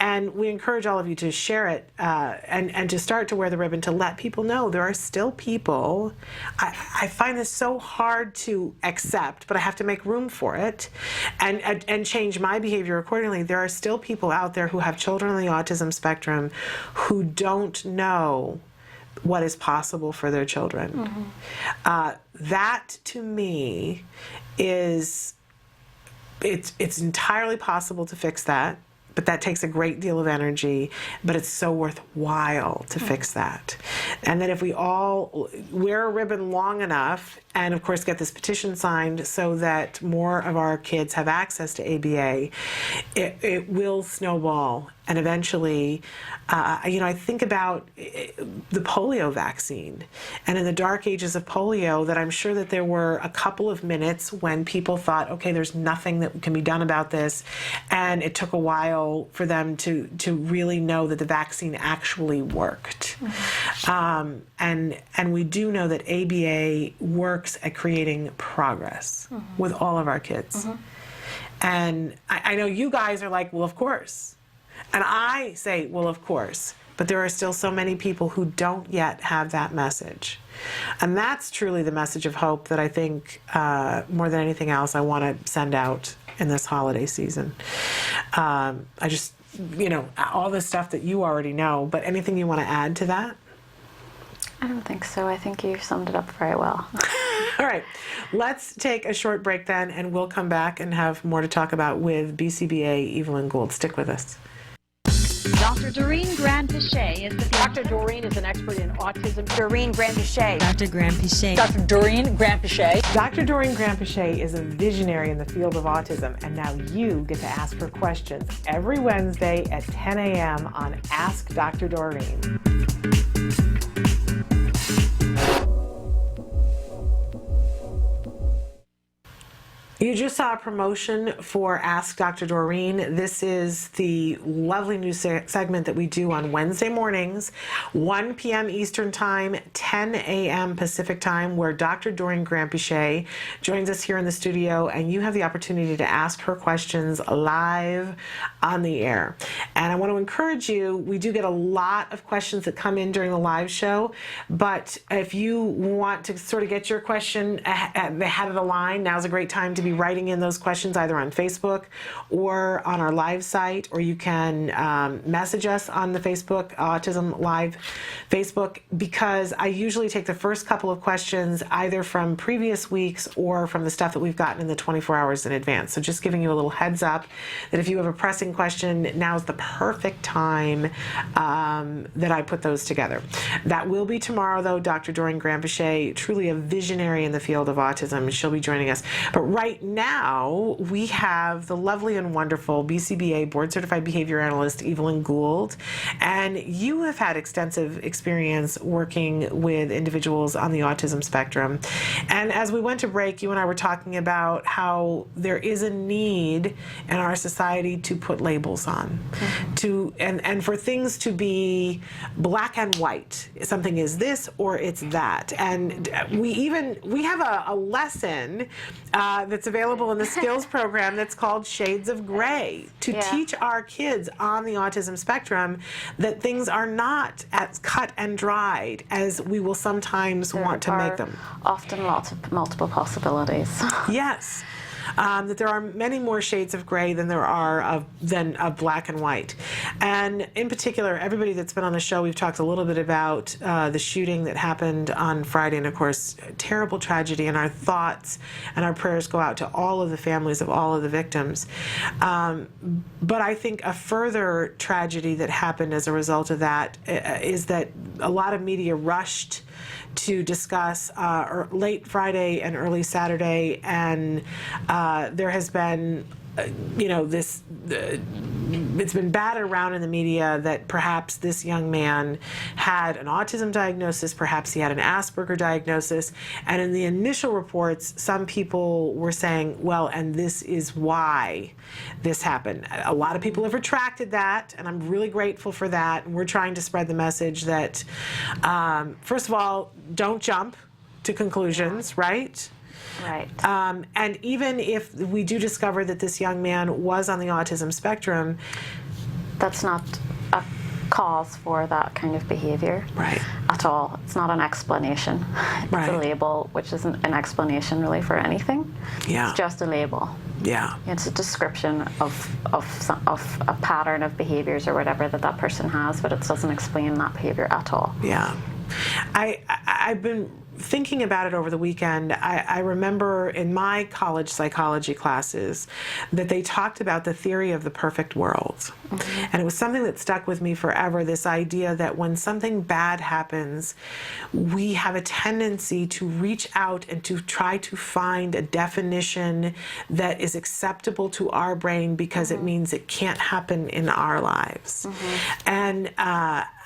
And we encourage all of you to share it and to start to wear the ribbon, to let people know there are still people. I find this so hard to accept, but I have to make room for it and change my behavior accordingly. There are still people out there who have children on the autism spectrum who don't know what is possible for their children. That to me is, it's entirely possible to fix that. But that takes a great deal of energy, but it's so worthwhile to fix that. And that if we all wear a ribbon long enough, and of course get this petition signed so that more of our kids have access to ABA, it will snowball. And eventually, I think about the polio vaccine. And in the dark ages of polio, that I'm sure that there were a couple of minutes when people thought, okay, there's nothing that can be done about this. And it took a while for them to really know that the vaccine actually worked. And we do know that ABA works at creating progress with all of our kids. And I know you guys are like, well, of course. And I say, well, of course. But there are still so many people who don't yet have that message. And that's truly the message of hope that I think, more than anything else, I want to send out in this holiday season. I just, all the stuff that you already know, but anything you want to add to that? I don't think so. I think you summed it up very well. All right, let's take a short break then, and we'll come back and have more to talk about with BCBA Evelyn Gould. Stick with us. Dr. Doreen Grand-Pichet is Dr. Doreen is an expert in autism. Doreen Grand-Pichet. Dr. Grand-Pichet. Dr. Doreen Grand-Pichet. Dr. Doreen Grand-Pichet is a visionary in the field of autism, and now you get to ask her questions every Wednesday at 10 a.m. on Ask Dr. Doreen. You just saw a promotion for Ask Dr. Doreen. This is the lovely new segment that we do on Wednesday mornings, 1 p.m. Eastern Time, 10 a.m. Pacific Time, where Dr. Doreen Grand-Pichet joins us here in the studio, and you have the opportunity to ask her questions live on the air. And I want to encourage you, we do get a lot of questions that come in during the live show, but if you want to sort of get your question ahead of the line, now's a great time to be be writing in those questions either on Facebook or on our live site, or you can message us on the Facebook, Autism Live Facebook, because I usually take the first couple of questions either from previous weeks or from the stuff that we've gotten in the 24 hours in advance. So just giving you a little heads up that if you have a pressing question, now's the perfect time that I put those together. That will be tomorrow, though. Dr. Doreen Graham-Pichet, truly a visionary in the field of autism, she'll be joining us. But right now, we have the lovely and wonderful BCBA Board Certified Behavior Analyst, Evelyn Gould. And you have had extensive experience working with individuals on the autism spectrum. And as we went to break, you and I were talking about how there is a need in our society to put labels on, and for things to be black and white. Something is this or it's that. And we have a lesson that's available in the skills program that's called Shades of Gray, to teach our kids on the autism spectrum that things are not as cut and dried as we will sometimes want to make them. Often lots of multiple possibilities. Yes. That there are many more shades of gray than there are of black and white. And in particular, everybody that's been on the show, we've talked a little bit about the shooting that happened on Friday, and of course, terrible tragedy, and our thoughts and our prayers go out to all of the families of all of the victims. But I think a further tragedy that happened as a result of that is that a lot of media rushed to discuss late Friday and early Saturday, and there has been it's been batted around in the media that perhaps this young man had an autism diagnosis, perhaps he had an Asperger diagnosis, and in the initial reports, some people were saying, well, and this is why this happened. A lot of people have retracted that, and I'm really grateful for that, and we're trying to spread the message that, first of all, don't jump to conclusions, right? Right. And even if we do discover that this young man was on the autism spectrum, that's not a cause for that kind of behavior. Right. At all. It's not an explanation. It's a label, which isn't an explanation really for anything. Yeah. It's just a label. Yeah. It's a description of a pattern of behaviors or whatever that person has, but it doesn't explain that behavior at all. Yeah. I've been thinking about it over the weekend. I remember in my college psychology classes that they talked about the theory of the perfect world. Mm-hmm. And it was something that stuck with me forever, this idea that when something bad happens, we have a tendency to reach out and to try to find a definition that is acceptable to our brain because it means it can't happen in our lives. Mm-hmm. And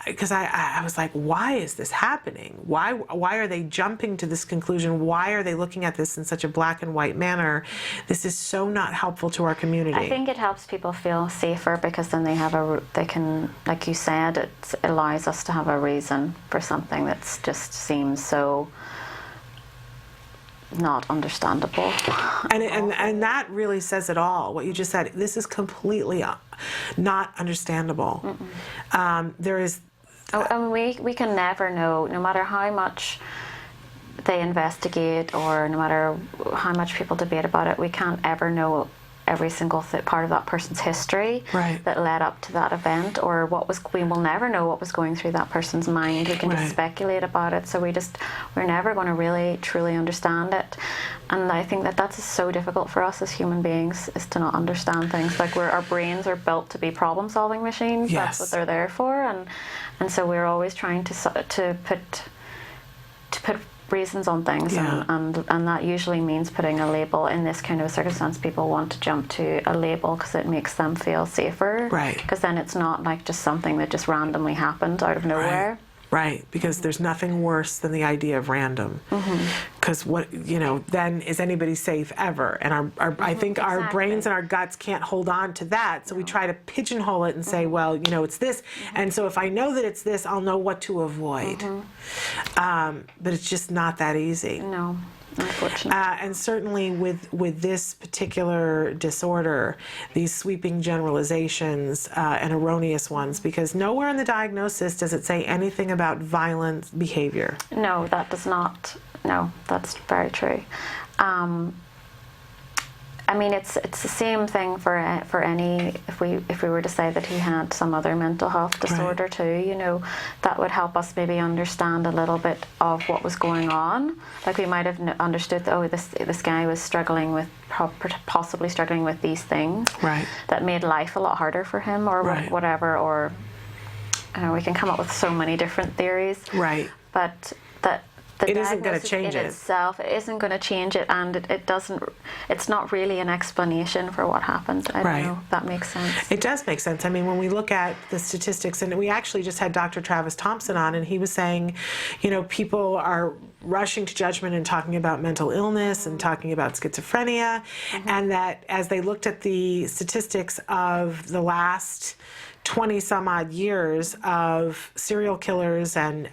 because I was like, why is this happening? Why are they jumping to this conclusion? Why are they looking at this in such a black and white manner? This is so not helpful to our community. I think it helps people feel safer because then they can, like you said, it allows us to have a reason for something that just seems so not understandable. And that really says it all. What you just said, this is completely not understandable. There is. And we can never know, no matter how much they investigate or no matter how much people debate about it, we can't ever know every single part of that person's history that led up to that event, or we will never know what was going through that person's mind. We can just speculate about it, so we're never going to really truly understand it. And I think that's so difficult for us as human beings, is to not understand things. Like our brains are built to be problem-solving machines. Yes. That's what they're there for, and so we're always trying to put reasons on things, and that usually means putting a label. In this kind of circumstance, people want to jump to a label because it makes them feel safer. Right. Because then it's not like just something that just randomly happened out of nowhere. Right, because there's nothing worse than the idea of random. Because then is anybody safe ever? And I think our brains and our guts can't hold on to that, so we try to pigeonhole it and say, well, it's this, and so if I know that it's this, I'll know what to avoid. But it's just not that easy. No. Unfortunately. And certainly with this particular disorder, these sweeping generalizations and erroneous ones, because nowhere in the diagnosis does it say anything about violent behavior. No, that does not. No, that's very true. I mean, it's the same thing for any, if we were to say that he had some other mental health disorder too, you know, that would help us maybe understand a little bit of what was going on. Like we might have understood that, oh, this guy was struggling with, possibly struggling with these things that made life a lot harder for him, or whatever, or we can come up with so many different theories. But that it isn't going to change it itself. It isn't going to change it, and it doesn't. It's not really an explanation for what happened. I don't know if that makes sense. It does make sense. I mean, when we look at the statistics, and we actually just had Dr. Travis Thompson on, and he was saying, you know, people are rushing to judgment and talking about mental illness and talking about schizophrenia, and that as they looked at the statistics of the last 20 some odd years of serial killers and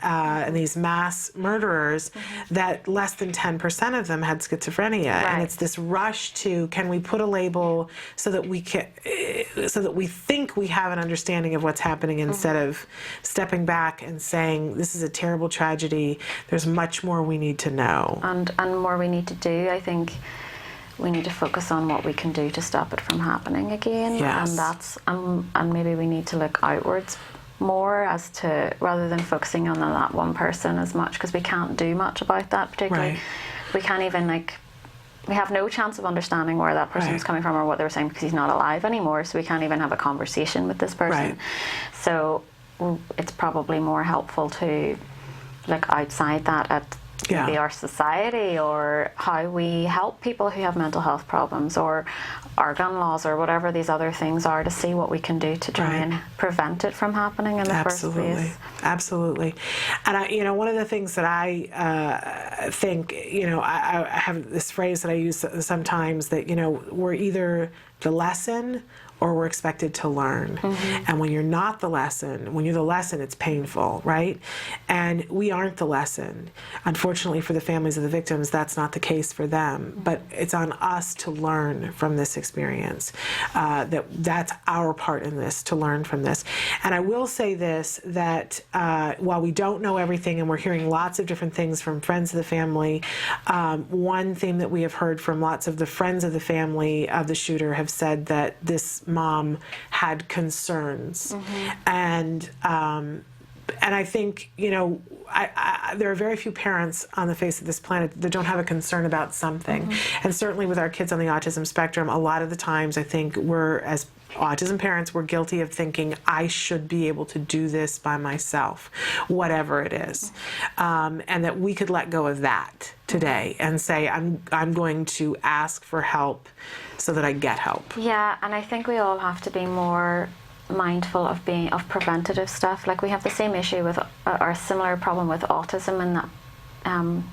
these mass murderers, that less than 10% of them had schizophrenia. And it's this rush to, can we put a label so that we can, so that we think we have an understanding of what's happening, instead of stepping back and saying, this is a terrible tragedy, there's much more we need to know. And more we need to do. I think we need to focus on what we can do to stop it from happening again, and that's and maybe we need to look outwards more, as to, rather than focusing on that one person as much, because we can't do much about that particularly. We can't even, like, we have no chance of understanding where that person is coming from or what they were saying, because he's not alive anymore, so we can't even have a conversation with this person. So it's probably more helpful to look outside that at maybe our society, or how we help people who have mental health problems, or our gun laws, or whatever these other things are, to see what we can do to try and prevent it from happening in the first place. Absolutely. And you know, one of the things that I think, you know, I have this phrase that I use sometimes, that, you know, we're either the lesson or we're expected to learn. And when you're not the lesson, when you're the lesson, it's painful, right? And we aren't the lesson. Unfortunately for the families of the victims, that's not the case for them. But it's on us to learn from this experience. That's our part in this, to learn from this. And I will say this, that while we don't know everything, and we're hearing lots of different things from friends of the family, one theme that we have heard from lots of the friends of the family of the shooter have said that this mom had concerns. And I think, you know, there are very few parents on the face of this planet that don't have a concern about something. And certainly with our kids on the autism spectrum, a lot of the times I think we're, as autism parents, we're guilty of thinking, I should be able to do this by myself, whatever it is. And that we could let go of that today and say, I'm going to ask for help so that I get help. Yeah, and I think we all have to be more mindful of preventative stuff. Like, we have the same issue with, or a similar problem with autism, in that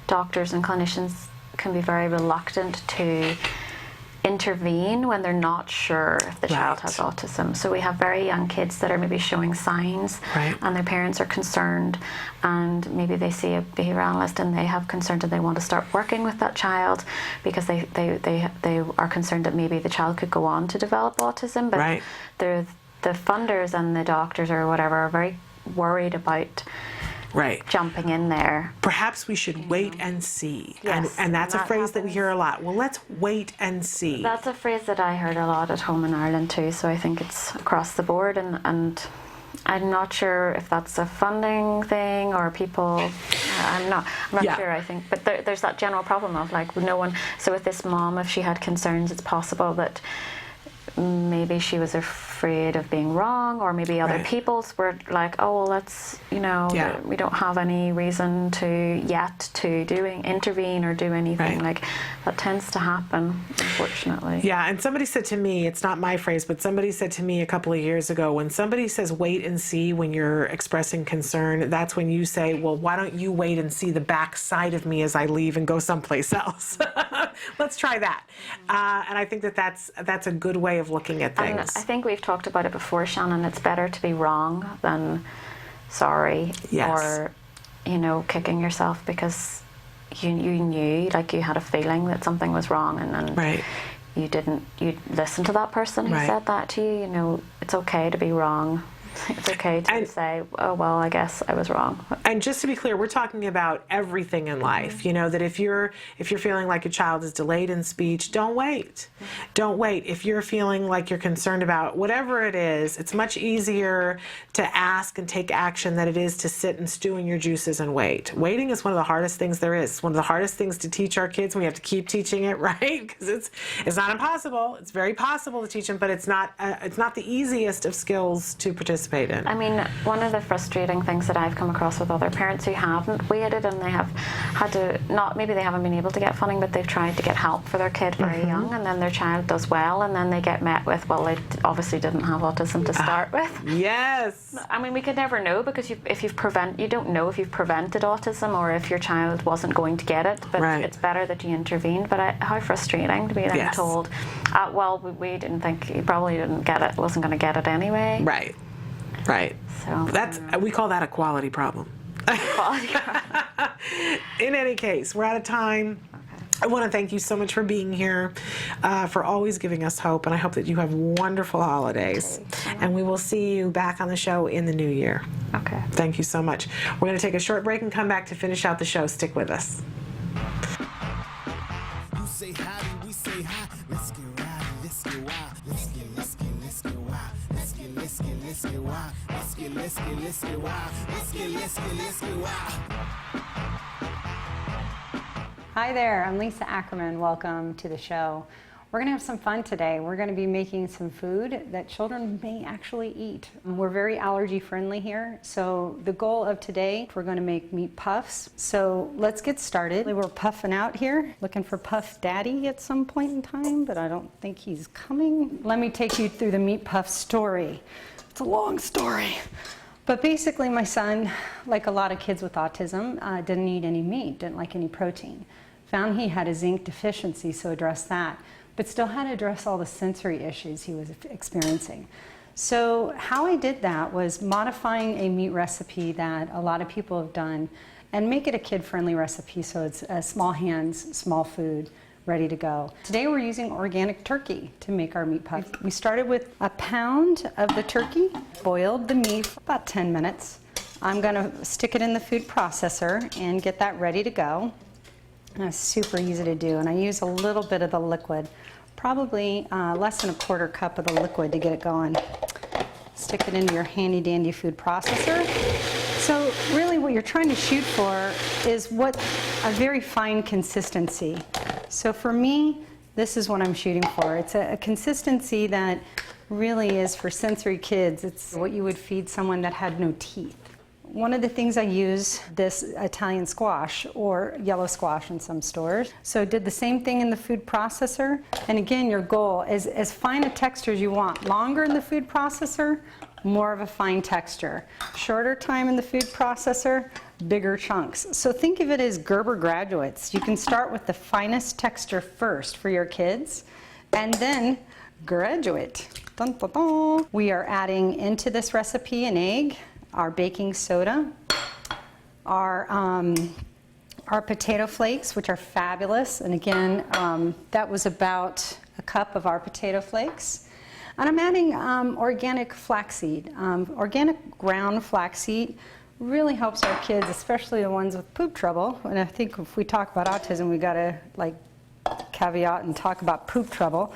doctors and clinicians can be very reluctant to intervene when they're not sure if the child has autism. So we have very young kids that are maybe showing signs, and their parents are concerned, and maybe they see a behavioural analyst and they have concerns and they want to start working with that child because they are concerned that maybe the child could go on to develop autism. But the funders and the doctors or whatever are very worried about jumping in there. Perhaps we should wait and see. And that's a phrase that we hear a lot. Well, let's wait and see. That's a phrase that I heard a lot at home in Ireland too, so I think it's across the board, and I'm not sure if that's a funding thing or people, I'm not sure, I think, but there's that general problem of, like, no one, so with this mom, if she had concerns, it's possible that maybe she was afraid of being wrong, or maybe other people's were like, oh, well, let's, you know, we don't have any reason to intervene or do anything. Like, that tends to happen, unfortunately. Yeah, and somebody said to me, it's not my phrase, but somebody said to me a couple of years ago, when somebody says wait and see when you're expressing concern, that's when you say, well, why don't you wait and see the back side of me as I leave and go someplace else? Let's try that. And I think that's a good way of looking at things. And I think we've talked about it before, Shannon. It's better to be wrong than sorry, or, you know, kicking yourself because you knew, like, you had a feeling that something was wrong, and then you listened to that person who said that to you. You know, it's okay to be wrong. It's okay to say, oh, well, I guess I was wrong. And just to be clear, we're talking about everything in life. You know, that if you're feeling like a child is delayed in speech, don't wait. Don't wait. If you're feeling like you're concerned about whatever it is, it's much easier to ask and take action than it is to sit and stew in your juices and wait. Waiting is one of the hardest things there is. It's one of the hardest things to teach our kids, and we have to keep teaching it, right? Because it's not impossible. It's very possible to teach them, but it's not the easiest of skills to participate in. I mean, one of the frustrating things that I've come across with other parents who haven't waited and they have had to, maybe they haven't been able to get funding, but they've tried to get help for their kid very young, and then their child does well, and then they get met with, well, they obviously didn't have autism to start with. Yes. I mean, we could never know, because you don't know if you've prevented autism or if your child wasn't going to get it, but it's better that you intervened. But how frustrating to be then told, well, we didn't think, he probably didn't get it, wasn't going to get it anyway. Right. Right. So we call that a quality problem. In any case, we're out of time. I want to thank you so much for being here, for always giving us hope, and I hope that you have wonderful holidays. And we will see you back on the show in the new year. Okay. Thank you so much. We're going to take a short break and come back to finish out the show. Stick with us. You say hi, we say hi. Let's get rowdy, let's get wild. Let's get wild. Let's get wild. Let's get wild. Hi there, I'm Lisa Ackerman. Welcome to the show. We're going to have some fun today. We're going to be making some food that children may actually eat. We're very allergy friendly here, so the goal of today, we're going to make meat puffs. So let's get started. We're puffing out here, looking for Puff Daddy at some point in time, but I don't think he's coming. Let me take you through the meat puff story. It's a long story. But basically my son, like a lot of kids with autism, didn't eat any meat, didn't like any protein. Found he had a zinc deficiency, so addressed that, but still had to address all the sensory issues he was experiencing. So how I did that was modifying a meat recipe that a lot of people have done and make it a kid-friendly recipe, so it's small hands, small food, ready to go. Today we're using organic turkey to make our meat puff. We started with a pound of the turkey, boiled the meat for about 10 minutes. I'm gonna stick it in the food processor and get that ready to go. And it's super easy to do, and I use a little bit of the liquid, probably less than a quarter cup of the liquid to get it going. Stick it into your handy dandy food processor. So really what you're trying to shoot for is a very fine consistency. So for me, this is what I'm shooting for. It's a consistency that really is for sensory kids. It's what you would feed someone that had no teeth. One of the things I use, this Italian squash or yellow squash in some stores. So did the same thing in the food processor. And again, your goal is as fine a texture as you want. Longer in the food processor, more of a fine texture. Shorter time in the food processor, bigger chunks. So think of it as Gerber graduates. You can start with the finest texture first for your kids and then graduate. Dun, dun, dun. We are adding into this recipe an egg, our baking soda, our potato flakes, which are fabulous. And again, that was about a cup of our potato flakes. And I'm adding organic flaxseed. Organic ground flaxseed really helps our kids, especially the ones with poop trouble. And I think if we talk about autism, we gotta caveat and talk about poop trouble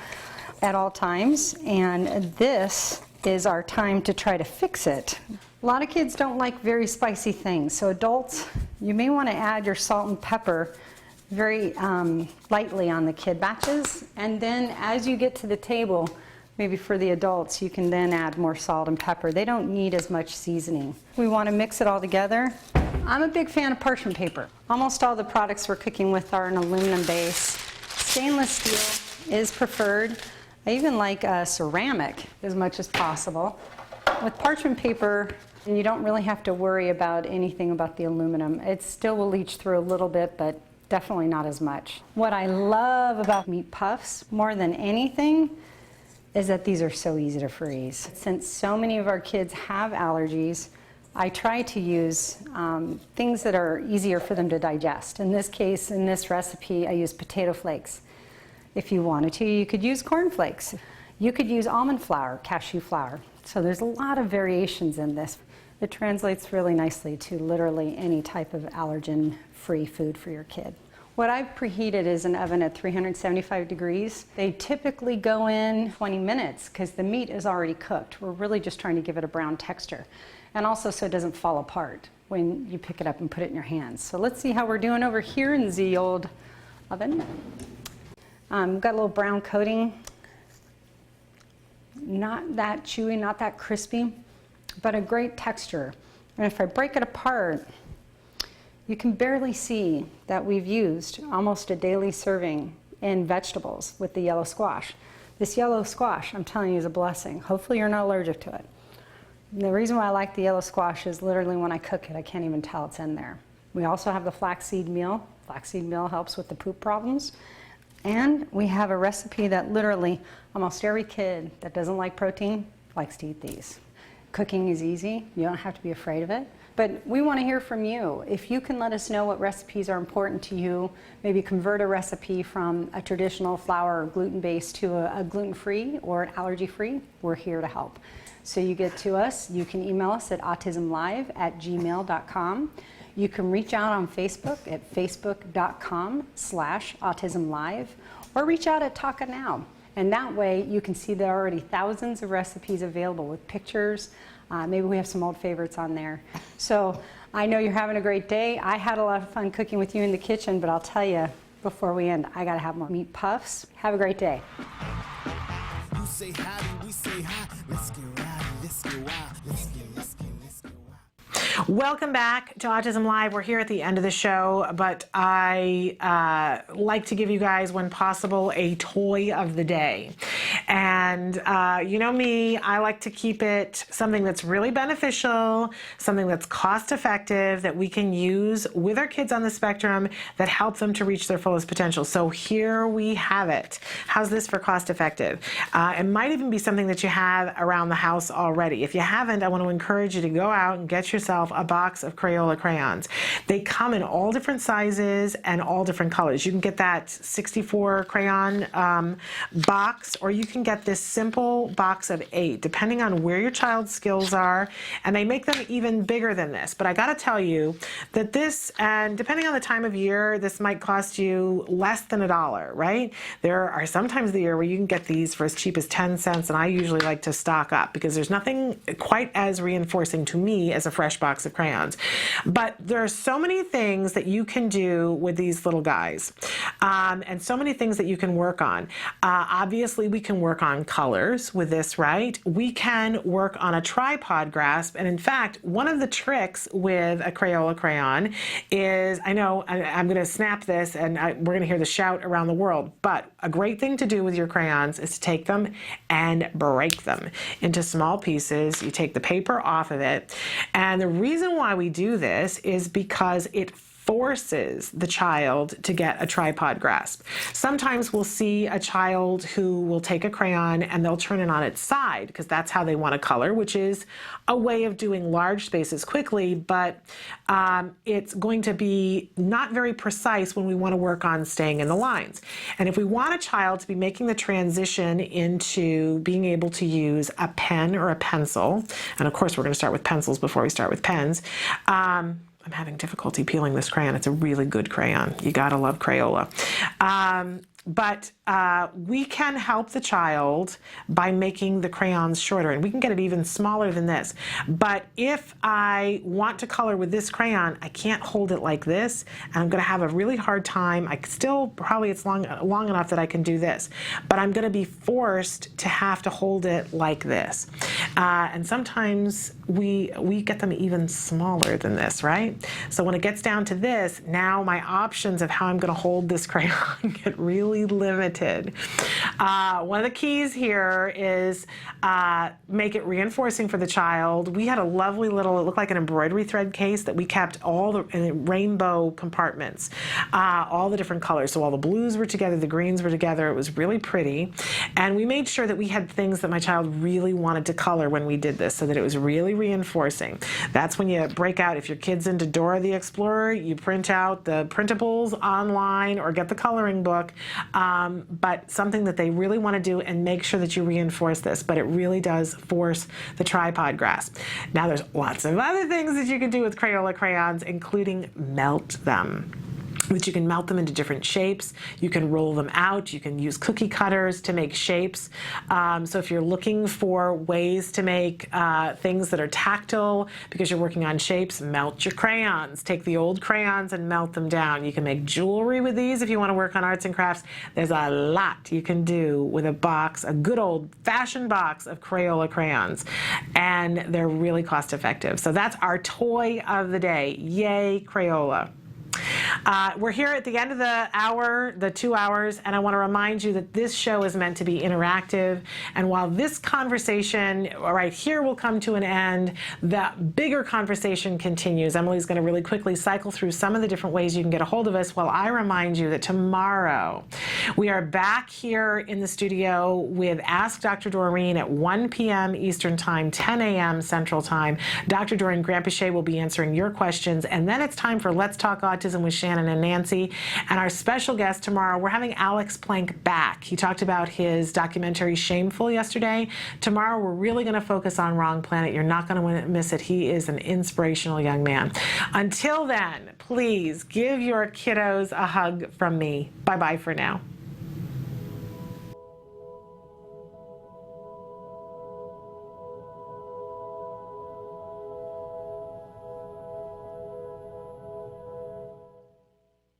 at all times. And this is our time to try to fix it. A lot of kids don't like very spicy things. So adults, you may want to add your salt and pepper very lightly on the kid batches. And then as you get to the table, maybe for the adults, you can then add more salt and pepper. They don't need as much seasoning. We want to mix it all together. I'm a big fan of parchment paper. Almost all the products we're cooking with are an aluminum base. Stainless steel is preferred. I even like ceramic as much as possible. With parchment paper, you don't really have to worry about anything about the aluminum. It still will leach through a little bit, but definitely not as much. What I love about meat puffs more than anything is that these are so easy to freeze. Since so many of our kids have allergies, I try to use things that are easier for them to digest. In this case, in this recipe, I use potato flakes. If you wanted to, you could use corn flakes. You could use almond flour, cashew flour. So there's a lot of variations in this. It translates really nicely to literally any type of allergen-free food for your kid. What I've preheated is an oven at 375 degrees. They typically go in 20 minutes because the meat is already cooked. We're really just trying to give it a brown texture. And also so it doesn't fall apart when you pick it up and put it in your hands. So let's see how we're doing over here in the old oven. Got a little brown coating. Not that chewy, not that crispy, but a great texture. And if I break it apart, you can barely see that we've used almost a daily serving in vegetables with the yellow squash. This yellow squash, I'm telling you, is a blessing. Hopefully you're not allergic to it. And the reason why I like the yellow squash is literally when I cook it, I can't even tell it's in there. We also have the flaxseed meal. Flaxseed meal helps with the poop problems. And we have a recipe that literally almost every kid that doesn't like protein likes to eat these. Cooking is easy. You don't have to be afraid of it. But we want to hear from you. If you can let us know what recipes are important to you, maybe convert a recipe from a traditional flour or gluten-based to a gluten-free or an allergy-free, we're here to help. So you get to us, you can email us at autismlive@gmail.com. You can reach out on Facebook at facebook.com/autismlive or reach out at Taka Now. And that way you can see there are already thousands of recipes available with pictures. Maybe we have some old favorites on there. So I know you're having a great day. I had a lot of fun cooking with you in the kitchen, but I'll tell you before we end, I gotta have more meat puffs. Have a great day. You say howdy, we say hi. Let's get rowdy, let's get wild. Let's get wild. Welcome back to Autism Live. We're here at the end of the show, but I like to give you guys, when possible, a toy of the day. And you know me, I like to keep it something that's really beneficial, something that's cost effective, that we can use with our kids on the spectrum that help them to reach their fullest potential. So here we have it. How's this for cost effective? It might even be something that you have around the house already. If you haven't, I want to encourage you to go out and get yourself a box of Crayola crayons. They come in all different sizes and all different colors. You can get that 64 crayon box, or you can get this simple box of 8, depending on where your child's skills are, and they make them even bigger than this. But I gotta tell you that this, and depending on the time of year, this might cost you less than $1, right? There are some times of the year where you can get these for as cheap as 10 cents, and I usually like to stock up because there's nothing quite as reinforcing to me as a fresh box of crayons. But there are so many things that you can do with these little guys, and so many things that you can work on. Obviously, we can work on colors with this, right? We can work on a tripod grasp, and in fact, one of the tricks with a Crayola crayon is, I know I'm going to snap this, and we're going to hear the shout around the world, but a great thing to do with your crayons is to take them and break them into small pieces. You take the paper off of it, and the reason why we do this is because it forces the child to get a tripod grasp. Sometimes we'll see a child who will take a crayon and they'll turn it on its side because that's how they want to color, which is a way of doing large spaces quickly, but it's going to be not very precise when we want to work on staying in the lines. And if we want a child to be making the transition into being able to use a pen or a pencil, and of course we're going to start with pencils before we start with pens, I'm having difficulty peeling this crayon. It's a really good crayon. You gotta love Crayola. But we can help the child by making the crayons shorter, and we can get it even smaller than this. But if I want to color with this crayon, I can't hold it like this, and I'm going to have a really hard time. I still, probably it's long enough that I can do this, but I'm going to be forced to have to hold it like this. And sometimes we get them even smaller than this, right? So when it gets down to this, now my options of how I'm going to hold this crayon get really limited. One of the keys here is make it reinforcing for the child. We had a lovely little, it looked like an embroidery thread case that we kept all the rainbow compartments, all the different colors. So all the blues were together, the greens were together. It was really pretty. And we made sure that we had things that my child really wanted to color when we did this, so that it was really reinforcing. That's when you break out, if your kid's into Dora the Explorer, you print out the printables online or get the coloring book. but something that they really want to do, and make sure that you reinforce this, but it really does force the tripod grasp. Now there's lots of other things that you can do with Crayola crayons, including melt them. But you can melt them into different shapes. You can roll them out. You can use cookie cutters to make shapes. So if you're looking for ways to make things that are tactile because you're working on shapes, melt your crayons. Take the old crayons and melt them down. You can make jewelry with these if you want to work on arts and crafts. There's a lot you can do with a box, a good old-fashioned box of Crayola crayons. And they're really cost-effective. So that's our toy of the day. Yay, Crayola. We're here at the end of the hour, the 2 hours, and I want to remind you that this show is meant to be interactive. And while this conversation right here will come to an end, the bigger conversation continues. Emily's going to really quickly cycle through some of the different ways you can get a hold of us while I remind you that tomorrow we are back here in the studio with Ask Dr. Doreen at 1 p.m. Eastern Time, 10 a.m. Central Time. Dr. Doreen Grandpichet will be answering your questions, and then it's time for Let's Talk Autism with Shannon and Nancy. And our special guest tomorrow, we're having Alex Plank back. He talked about his documentary Shameful yesterday. Tomorrow we're really going to focus on Wrong Planet. You're not going to miss it. He is an inspirational young man. Until then, please give your kiddos a hug from me. Bye-bye for now.